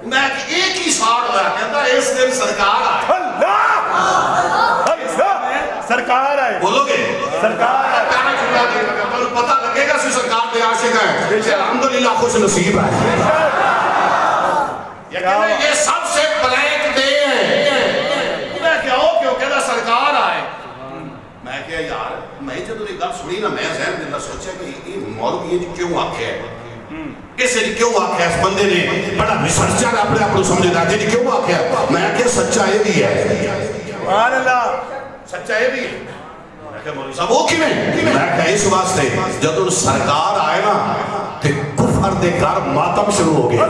میں کہ ایک ہی ساڑ ہوا کہتا ہے اس دن سرکار آئے اللہ سرکار آئے بولو گے سرکار آئے پہنا چھوڑا دے گا تو پتہ لگے گا سی سرکار دے عاشق ہے الحمدللہ خوش نصیب ہے یہ سب سے بلیک ڈے ہے میں کیا ہو کیوں کہتا سرکار آئے میں کہا یار میں جب انہیں گل سنی نا میں ذہن دن سوچا کہ یہ مولوی یہ کیوں آکھے ہے کس نے کیوں آکھے اس بندے نے بڑا ریسرچر اپنے آپ کو سمجھے دا جی کیوں آکھے میں کہ سچائی بھی ہے سبحان اللہ سچائی بھی ہے میں کہ مولوی صاحب وہ کیویں میں کہ اس واسطے جب ان سرکار آئے نا تے کفر دے گھر ماتم شروع ہو گیا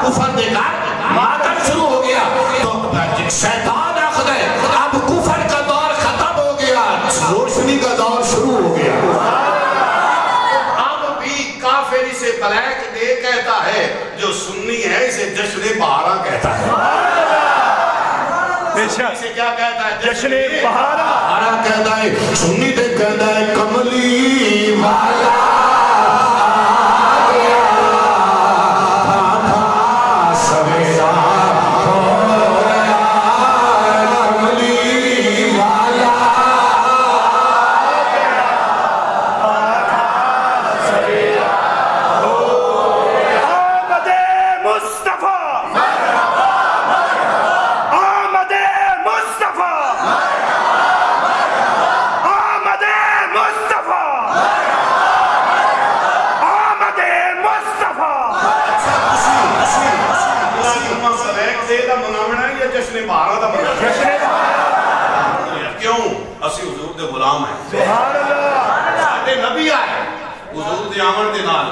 کفر دے گھر ماتم شروع ہو گیا تو شیطان آخر ہے اب کفر کا دور ختم ہو گیا روشنی کا دور شروع ہو گیا اب بھی کافری سے بلیک ڈے کہتا ہے جو سنی ہے اسے جشن بہارا کہتا ہے بے شک اسے کیا کہتا ہے جشن بہارا بہارا کہتا ہے سنی دے کہتا ہے کملی والا گیا تھا سویرا ہو گیا کملی والا آمد مصطفیٰ آمد مصطفیٰ آمد مصطفیٰ آمد مصطفیٰ بلیک ڈے دا مناونا ہے یا جشن بہارا دا مناونا ہے جشن بہارا کیوں اسی حضور دے غلام ہیں سبحان اللہ ساڈے نبی آئے حضور دے آمن دے نال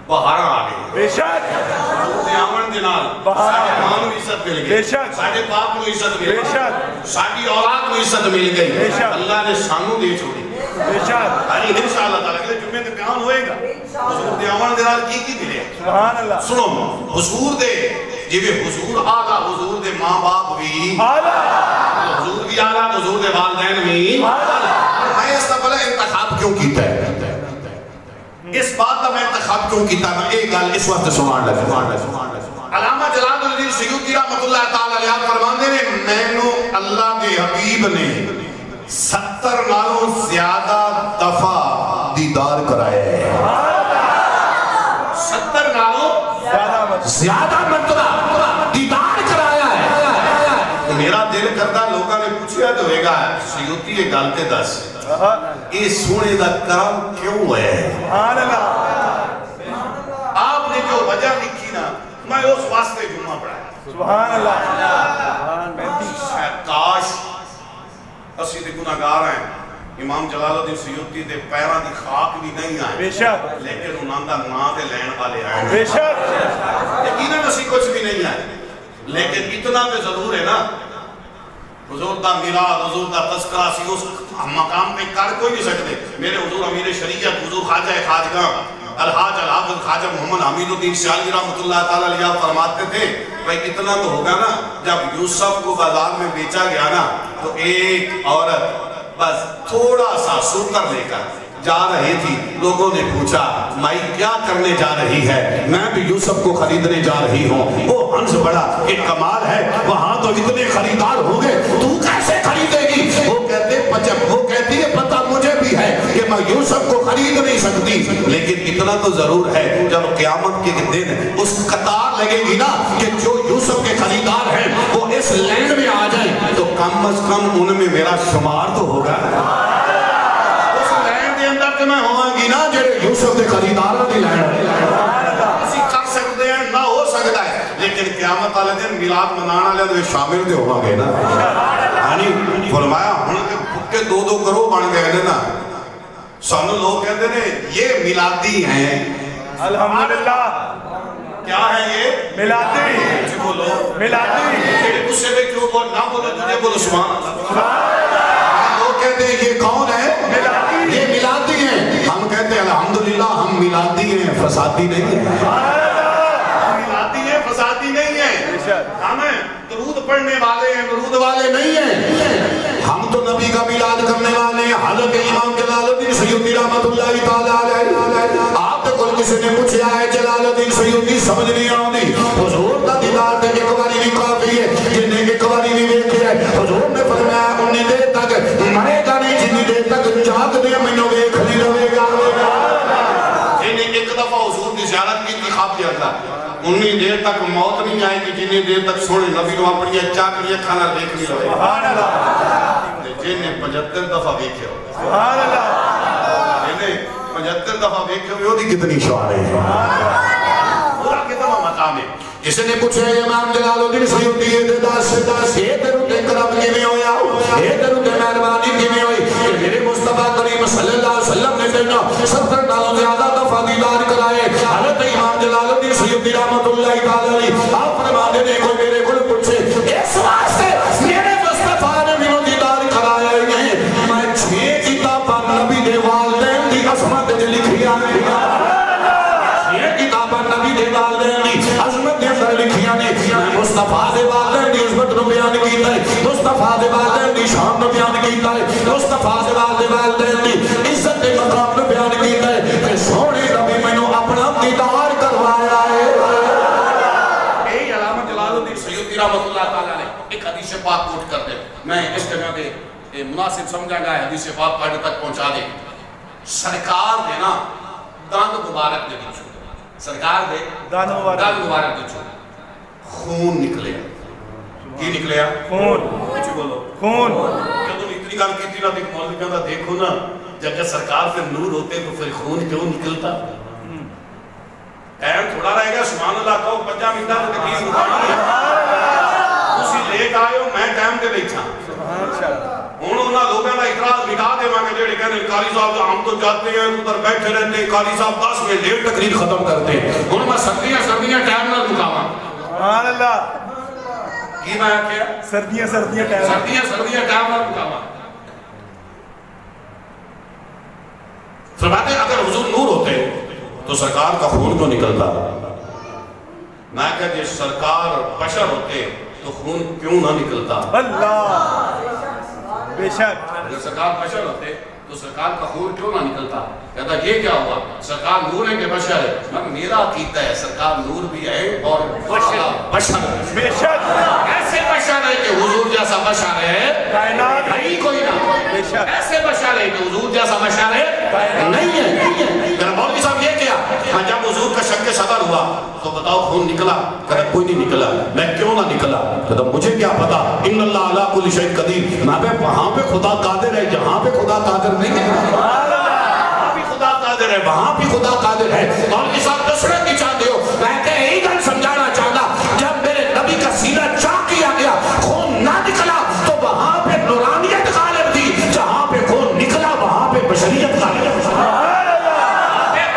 بہارا آ گئی بے شک حضور دے آمن دے نال بہار ساڈے ماں نوں عزت مل بے گئی شک ساڈے باپ نوں عزت مل بے گئی شک ساڈی اولاد نوں عزت مل بے گئی شک اللہ نے سانوں دے چھوڑی بے شک ہری انشاءاللہ تعالی اگلے جمعے تے بیان ہوئے گا حضور دے آمن دے نال کی ملے سبحان اللہ سنو حضور دے جویں حضور آلہ حضور دے ماں باپ بھی اعلیٰ حضور بھی آلہ حضور دے والدین بھی اعلیٰ میں اس طرح بلا انتخاب کیوں کیتا ہے اس بات کا میں انتخاب کیوں کیتا نا ایک گل اس وقت سبحان اللہ علامہ جلال الدین سیوطی رحمۃ اللہ تعالی علیہ فرماندے نے مینوں اللہ دے حبیب نے 70 نالوں زیادہ دفعہ دیدار کرایا ہے 70 نالوں زیادہ مرتبہ دیدار کرایا ہے میرا دل کرتا لوگوں نے پوچھا تو ہوئے گا سیوطی یہ گل تے دس یہ سونے دا کرم کیوں ہے آپ نے جو وجہ لکھی نا میں اس واسطے جمعہ پڑھایا سبحان اللہ کاش اسی دے گناہگار ہیں امام جلال الدین سیوطی دے پیران دی خاک بھی نہیں آئے بے شک لیکن انہاں دا نا دے لین والے آئے بے شک یقیناً اسی کچھ بھی نہیں آئے لیکن اتنا تے ضرور ہے نا حضور دا میلاد حضور دا تذکرہ سی اس مقام پہ کر کوئی نہیں سکتے میرے حضور امیر شریعت حضور خواجہ خواجگاں الحاج الحافظ خواجہ محمد حمید الدین سیالوی رحمۃ اللہ تعالی علیہ فرماتے تھے بھائی اتنا تو ہوگا نا جب یوسف کو بازار میں بیچا گیا نا تو ایک عورت بس تھوڑا سا سوکر لے کر جا رہی تھی لوگوں نے پوچھا مائی کیا کرنے جا رہی ہے میں بھی یوسف کو خریدنے جا رہی ہوں وہ ہنس بڑا ایک کمال ہے وہاں تو اتنے خریدار ہو گئے تو کیسے خریدے گی وہ کہتی ہے پتہ مجھے بھی ہے کہ میں یوسف کو خرید نہیں سکتی لیکن اتنا تو ضرور ہے جب قیامت کے دن اس قطار لگے گی نا کہ جو یوسف کے خریدار ہیں وہ اس لینڈ میں آ جائیں تو کم از کم ان میں میرا شمار تو ہوگا کہ میں ہوں گی نا جڑے یوسف دے خریدار نہیں لائن اسی کر سکتے ہیں نہ ہو سکتا ہے لیکن قیامت والے دن میلاد منانا لے تو شامل دے ہوں گے نا یعنی فرمایا ہن تے بھکے 2-2 کروڑ بن گئے نا سانو لوگ کہتے ہیں یہ میلادی ہیں الحمدللہ کیا ہے یہ میلادی جی بولو میلادی اس سے بھی کیوں بول نہ بولو تجھے بولو سبحان اللہ وہ کہتے ہیں یہ کون ہے یہ میلادی ہیں ہم کہتے ہیں الحمدللہ ہم میلادی ہیں فسادی نہیں ہیں ہم میلادی ہیں فسادی نہیں ہیں ہمیں درود پڑھنے والے ہیں درود والے نہیں ہیں ہم تو نبی کا میلاد کرنے والے ہیں حضرت امام جلال الدین سیوطی رحمۃ اللہ تعالی علیہ آپ تو کوئی کسی نے پوچھا ہے جلال الدین سیوطی سمجھ نہیں آتی حضور دا دیدار تے ایک باری بھی کافی ہے جنہیں ایک باری بھی دیکھے ہے حضور نے فرمایا انی دیر تک مرے گا نہیں جتنی دیر تک جاگ دے مینوں ویکھ نہیں رہے گا جنہیں ایک دفعہ حضور کی زیارت کی انتخاب کیا تھا انی دیر تک موت نہیں آئے گی جنہیں دیر تک سونے نبی کو اپنی چاکری کھانا دیکھ نہیں رہے جنہیں 75 دفعہ دیکھے ہو سبحان اللہ جنہیں 75 دفعہ دیکھے ہوئے ہوتی کتنی شعر ہے پورا کتنا مقام ہے کسی نے پوچھے امام جلال الدین سیوطی یہ دس یہ درود کرم کی میں ہویا یہ درود مہربانی کی میں ہوئی کہ میرے مصطفیٰ کریم صلی اللہ علیہ وسلم نے کہنا 70 نالوں زیادہ دفعہ دیدار کرائے حضرت امام جلال الدین سیوطی رحمۃ اللہ تعالی علیہ آپ فرماتے نے کوئی میرے کو پوچھے اس واسطے میرے مصطفیٰ نے میرے دیدار کرایا ہے میں 6 کتاباں نبی دے والدین دی عظمت وچ لکھیاں ہیں 6 کتاباں نبی دے والدین دی عظمت دے اندر لکھیاں نے مصطفیٰ دے والدین دی عظمت نو بیان کیتا ہے مصطفیٰ دے والدین دی شان نو بیان کیتا ہے مصطفیٰ دے والدین دی عزت دے مقام نو بیان کیتا ہے کہ سونے نبی مینوں اپنا دیدار کروایا ہے اے علامہ جلال الدین سیوطی رحمۃ اللہ تعالی علیہ ایک حدیث پاک کوٹ کر دے میں اس جگہ پہ مناسب سمجھا گا حدیث پاک پڑھ تک پہنچا دے سرکار دے نا دند مبارک دے دیچو سرکار دے دند مبارک دیچو خون نکلے کی نکلے خون کچھ بولو خون جب تم اتنی گل کی تھی نا ایک مولوی کہتا دیکھو نا جب سرکار سے نور ہوتے تو پھر خون کیوں نکلتا ٹائم تھوڑا رہے گا سبحان اللہ کہو 5 منٹ میں تقریر مکمل ہے اسی لیٹ آئے ہو میں ٹائم تے بیٹھا ہوں انہاں لوگوں کا اعتراض مٹا دے گا کہ جڑے کہنے قاری صاحب ہم تو جاتے ہیں ادھر بیٹھے رہتے ہیں قاری صاحب 10 منٹ لیٹ تقریر ختم کرتے ہیں ہوں میں سردیاں ٹائم نہ مکاواں سبحان اللہ کی میں کیا سردیاں ٹائم نہ مکاواں فرماتے اگر حضور نور ہوتے تو سرکار کا خون کیوں نکلتا میں کہتے سرکار بشر ہوتے تو خون کیوں نہ نکلتا اللہ بے شک اگر سرکار بشر ہوتے تو سرکار کا خون کیوں نہ نکلتا؟ کہتا یہ کیا ہوا؟ سرکار نور ہے کہ بشر ہے؟ میرا عقیدہ ہے سرکار نور بھی ہے اور بشر ہے، ایسے بشر ہے کہ حضور جیسا بشر ہے نہیں کوئی نہ، ایسے بشر ہے کہ حضور جیسا بشر ہے نہیں ہے۔ میرا مولوی صاحب یہ کیا؟ جب حضور کا شک صدر ہوا تو بتاؤ خون نکلا؟ کہتا کوئی نہیں نکلا۔ میں کیوں نہ نکلا؟ کہتا مجھے کیا پتا، ان اللہ علی کل شیء قدیر، میں پہ وہاں پہ خدا قادر ہے جہاں پہ خدا قادر نہیں ہے، وہاں بھی خدا قادر ہے وہاں بھی خدا قادر ہے۔ مولوی صاحب نصرت کی چاہتے ہو، میں کہ یہی گل سمجھانا چاہتا، جب میرے نبی کا سینہ چاک کیا گیا خون نہ نکلا تو وہاں پہ نورانیت غالب تھی، جہاں پہ خون نکلا وہاں پہ بشریت غالب تھی،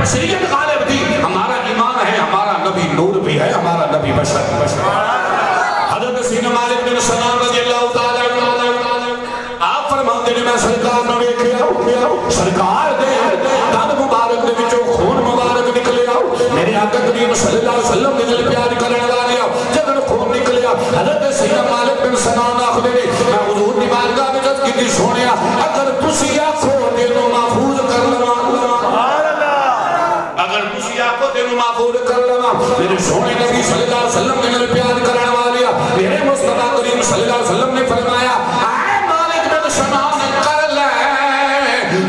بشریت غالب تھی۔ ہمارا ایمان ہے ہمارا نبی نور بھی ہے، ہمارا نبی بشر بھی ہے۔ حضرت سیدنا مالک بن سنان رضی اللہ تعالیٰ آپ فرماتے ہیں میں سرکار نہ ویکھیا، سرکار دے دن مبارک دے وچوں خون مبارک نکلیا، میرے آقا کریم صلی اللہ علیہ وسلم نے دل پیار کرنے والے جدن خون نکلیا، حضرت سیدنا مالک بن سنان آخدے نے میں حضور دی بارگاہ میں عرض کیتی سونیا اگر تسی آکھو تینوں محفوظ کر لواں، اگر تسی آکھو تینوں محفوظ کر لواں، میرے سونے نبی صلی اللہ علیہ وسلم نے دل پیار کرنے والے میرے مصطفیٰ کریم صلی اللہ علیہ وسلم نے فرمایا اے مالک بن سنان کر لے،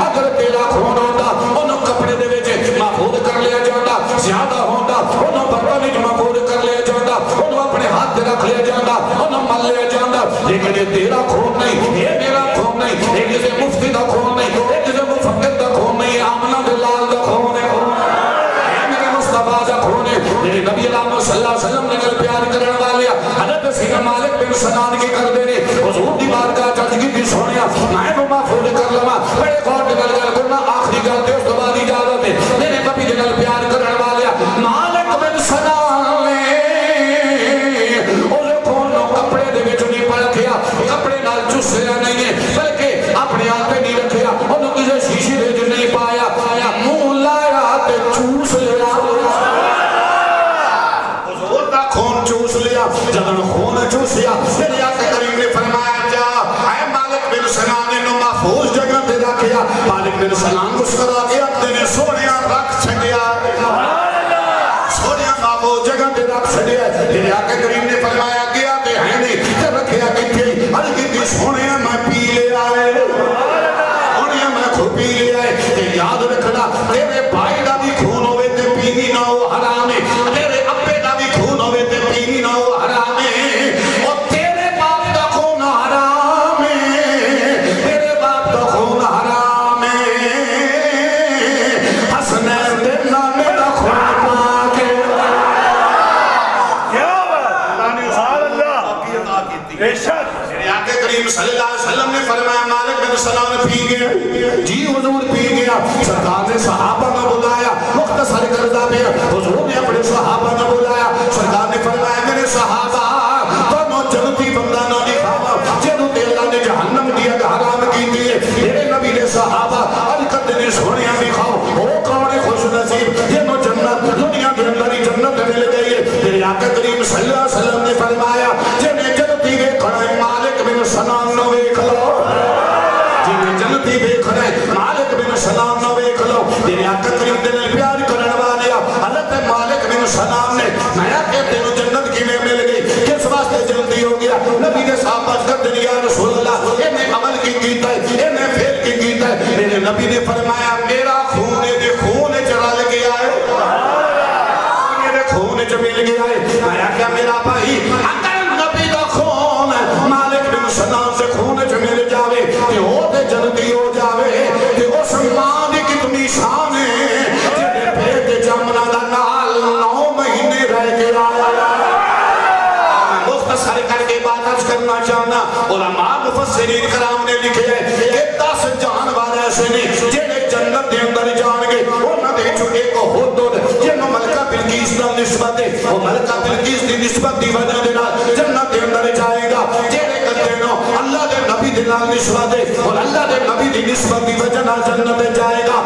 اگر تیرا خون ہوتا انہوں کپڑے دے وچ محفوظ کر لیا جاتا، زیادہ ہوتا انہوں برتن وچ محفوظ کر لیا جاتا، انہوں اپنے ہاتھ رکھ لیا جاتا، انہوں مل لیا جاتا، لیکن یہ تیرا خون نہیں، یہ میرا خون نہیں، یہ کسی مفتی دا خون نہیں، یہ کسی مفکر دا خون نہیں، یہ آمنہ بلال دا خون ہے، یہ میرے مصطفیٰ دا خون ہے۔ میرے نبی اللہ صلی اللہ علیہ وسلم نے گل پیار کرنے والے حضرت سیدنا مالک بن سنان کے کر دینے حضور دی بارگاہ چرج کی بھی سونیا میں وہ محفوظ کر لما بڑے غور دی گل کرنا آخری گل دے اس تو بعد اجازت ہے میرے نبی دی گل پیار کرنے والے مالک بن سنان نے اس خون نو کپڑے دے وچ نہیں پرکھیا، کپڑے نال چوسیا نہیں ہے بلکہ اپنے ہاتھ نہیں رکھیا، انہوں کسی شیشے وچ نہیں پایا، منہ لایا تے چوس لیا، خون چوس لیا، جب خون چوسیا میرے آقا کریم نے فرمایا جا اے مالک بن سنان نے محفوظ جگہ پہ رکھیا، مالک بن سنان مسکرا کے اپنے نے سونیا رکھ چھڑیا، سونیا محفوظ جگہ پہ رکھ چھڑیا، میرے آقا کریم نے فرمایا گیا تے ہے نہیں تے رکھیا کتھے، ہلکی دی سونیا میں پی لے آئے، سونیا میں خود پی لے آئے، تے یاد رکھنا تیرے بھائی دا بھی خون ہوئے تے پینی نہ ہو حرام ہے، تیرے ابے دا بھی خون ہوئے تے پینی نہ ہو حرام ہے، اور تیرے باپ دا خون حرام ہے، تیرے باپ دا خون حرام ہے، حسنین دے نامے دا خون پاک ہے۔ کیا بات اللہ نے سبحان اللہ کی عطا کی بے شک میرے آقا کریم صلی اللہ علیہ وسلم نے فرمایا مالک بن سنان پی گیا، جی حضور پی گیا، سرکار نے صحابہ نہ بلایا، مختصر کردہ میں حضور نے اپنے صحابہ نہ بلایا، سرکار نے فرمایا میرے صحابہ تمہیں جنتی بندہ نہ دکھاوا جنہوں تے اللہ نے جہنم دیا کہ حرام کی دیئے، میرے نبی نے صحابہ القد نے سونیاں دکھاؤ، او کون خوش نصیب جنہوں جنت دنیا کے اندر ہی جنت مل گئی ہے، میرے آقا کریم صلی اللہ علیہ وسلم نے فرمایا جنہیں جنتی بے کھڑے مالک بن سنان نہ ویکھ لو، جنہیں جنتی بے کھڑے مالک بن سنان نہ ویکھ لو، میرے آقا کریم دل پیار کرنے والے حضرت مالک بن سنان نے میں کہتے ہیں جنت کی میں مل گئی، کس واسطے جلدی ہو گیا، نبی نے صاحب بات کر دیں یا رسول اللہ انہیں عمل کی کیتا ہے انہیں فیل کی کیتا ہے، میرے نبی نے فرمایا میرا خون دے خون چرا لگیا ہے، میرے خون چ مل گیا ہے، میں کیا میرا بھائی اگر نبی دا خون مالک بن سنان سے خون چ مل جاوے کہ وہ تے جلدی ہو جاوے کہ اس ماں دی کتنی شان ہے جنہیں پیٹ جمنا دا نال 9 مہینے رہ کے آیا، مختصر کر کے بات عرض کرنا چاہنا علماء مفسرین کرام نے لکھے ہیں کہ 10 جانور ایسے نہیں جنہیں جنت دے اندر جان گے، انہوں نے چھوٹے کو خود دو جنہوں ملکہ بلقیس دا نسبت ہے، وہ ملکہ بلقیس دی نسبت دی وجہ دینا جنت دے اندر جائے گا، جنہیں کہتے ہیں اللہ دے نبی دی نال نسبت ہے اور اللہ دے نبی دی نسبت دی وجہ نال جنت جائے گا،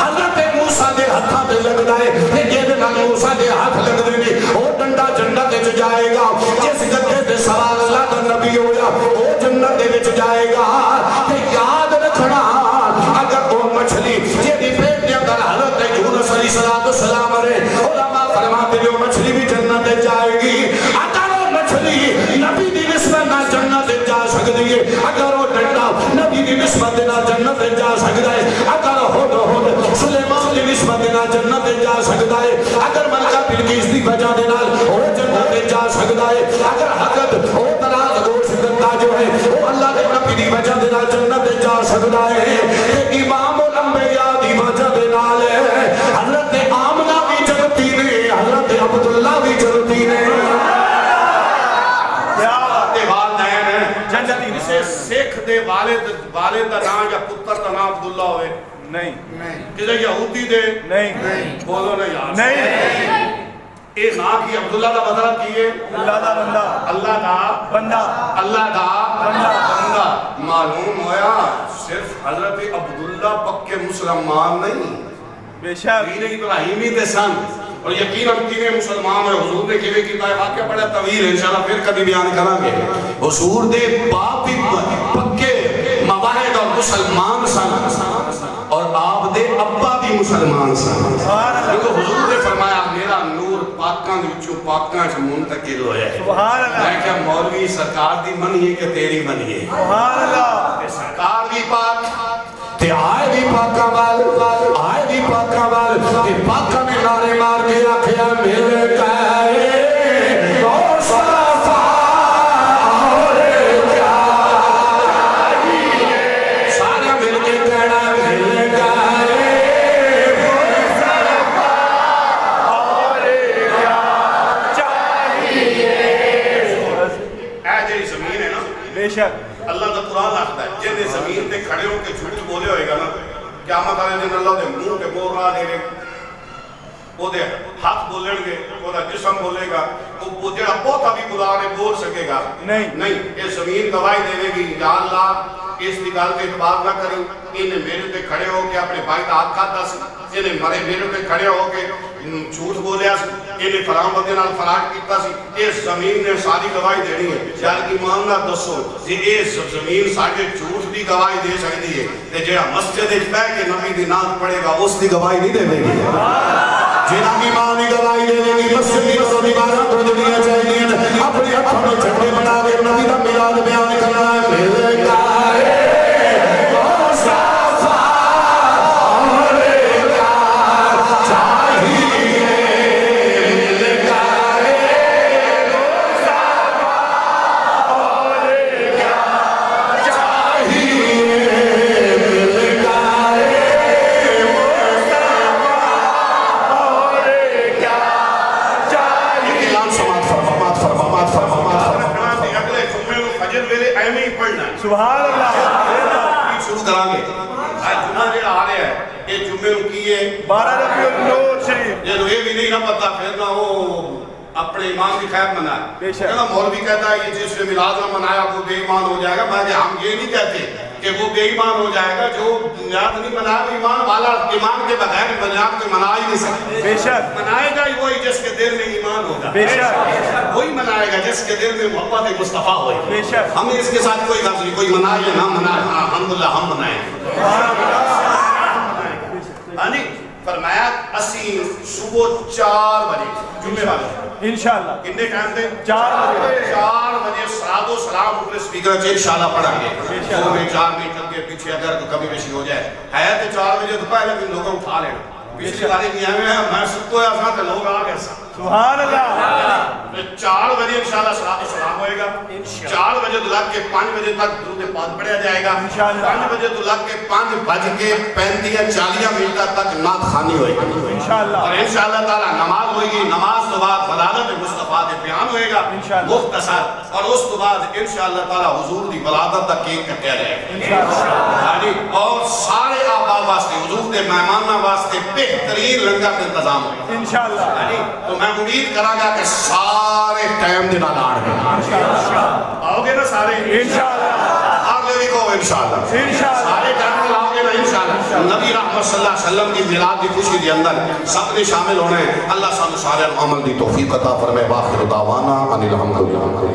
حضرت موسیٰ دے ہتھاں تے لگ رہے ہیں جیدے نال موسیٰ دے ہاتھ لگ رہے ہیں وہ ڈنڈا جنت دے جائے گا، جس گدے دے سوال اللہ دا نبی ہویا وہ جنت دے جائے گا، کہ یاد رکھو تے جو مچھلی بھی جنت جائے گی اگر وہ مچھلی نبی دی نسبت نہ جنت جا سکتی ہے اگر وہ ڈنڈا نبی دی نسبت نہ جنت جا سکتا ہے اگر ہد سلیمان دی نسبت نہ جنت جا سکتا ہے اگر ملکہ بلقیس دی وجہ دے نال وہ جنت جا سکتا ہے اگر حضرت وہ طلاق گوشت دتا جو ہے وہ اللہ کے نبی دی وجہ دے نال جنت جا سکتا ہے کہ امام الانبیاء دی وجہ دے نال حضرت آمنہ بھی جنتی نے حضرت عبداللہ بھی جنتی نے جنتی جسے سیکھ دے والد دا نام یا پتر دا نام عبداللہ ہوئے نہیں کسے یہودی دے نہیں بولو نا یار نہیں اے نا کی عبداللہ دا مطلب کیے اللہ دا بندہ اللہ دا بندہ اللہ دا بندہ معلوم ہویا صرف حضرت عبداللہ پکے مسلمان نہیں بے شک دین ابراہیمی تے سن اور یقیناً کیویں مسلمان ہے حضور نے کیویں کیتا ہے واقعہ بڑا طویل ہے انشاءاللہ پھر کبھی بیان کریں گے حضور دے باپ پکے مواحد اور مسلمان سن اور آپ دے ابا بھی مسلمان سن کیونکہ حضور نے فرمایا میرا نور پاکاں دے وچوں پاکاں چ منتقل ہویا ہے سبحان اللہ میں کہ مولوی سرکار دی منی ہے کہ تیری منی ہے سبحان اللہ سرکار بھی پاک تے آئے بھی پاکاں وال آئے بھی پاکاں وال تے پاکاں میں نعرے مار کے آکھیا میرے کہے مصطفیٰ اور کیا سارے مل کے کہنا میرے کہے مصطفیٰ اور کیا چاہیے اے جی زمین ہے نا بے شک اللہ کا قرآن آخدا ہے جن زمین تے کھڑے ہو کے جھوٹ بولے ہوئے گا نا قیامت والے دن اللہ دے منہ تے بول رہا دے وہ دے ہاتھ بولن گے وہ دا جسم بولے گا وہ جڑا پوتا بھی خدا نے بول سکے گا نہیں یہ زمین گواہی دے گی یا اللہ اس دی گل تے اعتبار نہ کریں انہیں میرے تے کھڑے ہو کے اپنے بھائی دا ہاتھ کھاتا سی انہیں مرے میرے تے کھڑے ہو کے جھوٹ بولیا سی انہیں فراہم بندے نال فراڈ کیتا سی اس زمین نے ساری گواہی دینی ہے یار ایمان نال دسو جی اس زمین ساڈے جھوٹ دی گواہی دے سکتی ہے تے جڑا مسجد وچ بیٹھ کے نبی دی نعت پڑھے گا اس دی گواہی نہیں دے گی جنہاں کی ماں نے گواہی دے گی مسجد کی تو دیواروں کو دنیا چاہیے اپنے ہاتھوں میں جھنڈے بنا کے نبی دا میلاد بیان کرنا ہے میرے کہے مصطفیٰ اور کیا چاہیے میرے کہے مصطفیٰ اور کیا چاہیے میرے کہے مصطفیٰ اور کیا چاہیے اعلان سماعت فرمات اگلے جمعے کو فجر ویلے ایویں ہی پڑھنا ہے سبحان اللہ شروع کریں گے آج جمعہ جڑا آ رہا ہے یہ جمعے کو کی ہے 12 ربیع الاول شریف جب یہ بھی نہیں نہ پتا پھر نہ وہ اپنے ایمان کی خیر منائے کہنا مولوی کہتا ہے یہ جس نے میلاد نہ منایا وہ بے ایمان ہو جائے گا میں ہم یہ نہیں کہتے کہ وہ بے ایمان ہو جائے گا جو میلاد نہیں منایا وہ ایمان والا ایمان کے بغیر میلاد کو منا ہی نہیں سکتے بے شک منائے گا وہی جس کے دل میں ایمان ہوگا بے شک وہی منائے گا جس کے دل میں محبت مصطفیٰ ہوئے بے شک ہمیں اس کے ساتھ کوئی غرض نہیں کوئی منائے یا نہ منائے الحمدللہ ہم منائیں فرمایا اسی صبح 4 بجے جمعے والے انشاءاللہ کتنے ٹائم تھے 4 بجے صلاۃ و سلام اوپر سپیکر سے انشاءاللہ پڑھیں گے وہ میں 4 منٹ کے پیچھے اگر کبھی بیشی ہو جائے ہے تو 4 بجے تو پہلے بھی لوگوں اٹھا لینا پچھلی باری نہیں آئے ہیں میں سب کو ایسا کہ لوگ آ گئے سبحان اللہ 4 بجے انشاءاللہ صلاۃ و سلام ہوئے گا 4 بجے تو لگ کے 5 بجے تک درود پاک پڑھا جائے گا 5 بجے تو لگ کے 5 بج کے 35-40 منٹ تک نعت خوانی ہوئے گی انشاءاللہ اور انشاءاللہ تعالی نماز ہوئے گی نماز تو بعد ولادت مصطفیٰ دے بیان ہوئے گا مختصر اور اس تو بعد انشاءاللہ تعالی حضور دی ولادت تک کیک کٹیا جائے گا انشاءاللہ اور سارے آبا واسطے حضور دے مہماناں واسطے بہترین لنگر کا انتظام ہوگا انشاءاللہ تو میں امید کراں گا کہ سارے ٹائم دے نال آن گے آؤ گے نا سارے انشاءاللہ آگے بھی کہو انشاءاللہ سارے ٹائم دے آؤ گے نا انشاءاللہ نبی رحمت صلی اللہ علیہ وسلم کی میلاد کی خوشی دے اندر سب نے شامل ہونے اللہ سارے عمل دی توفیق عطا فرمائے باخر دعوانا ان الحمدللہ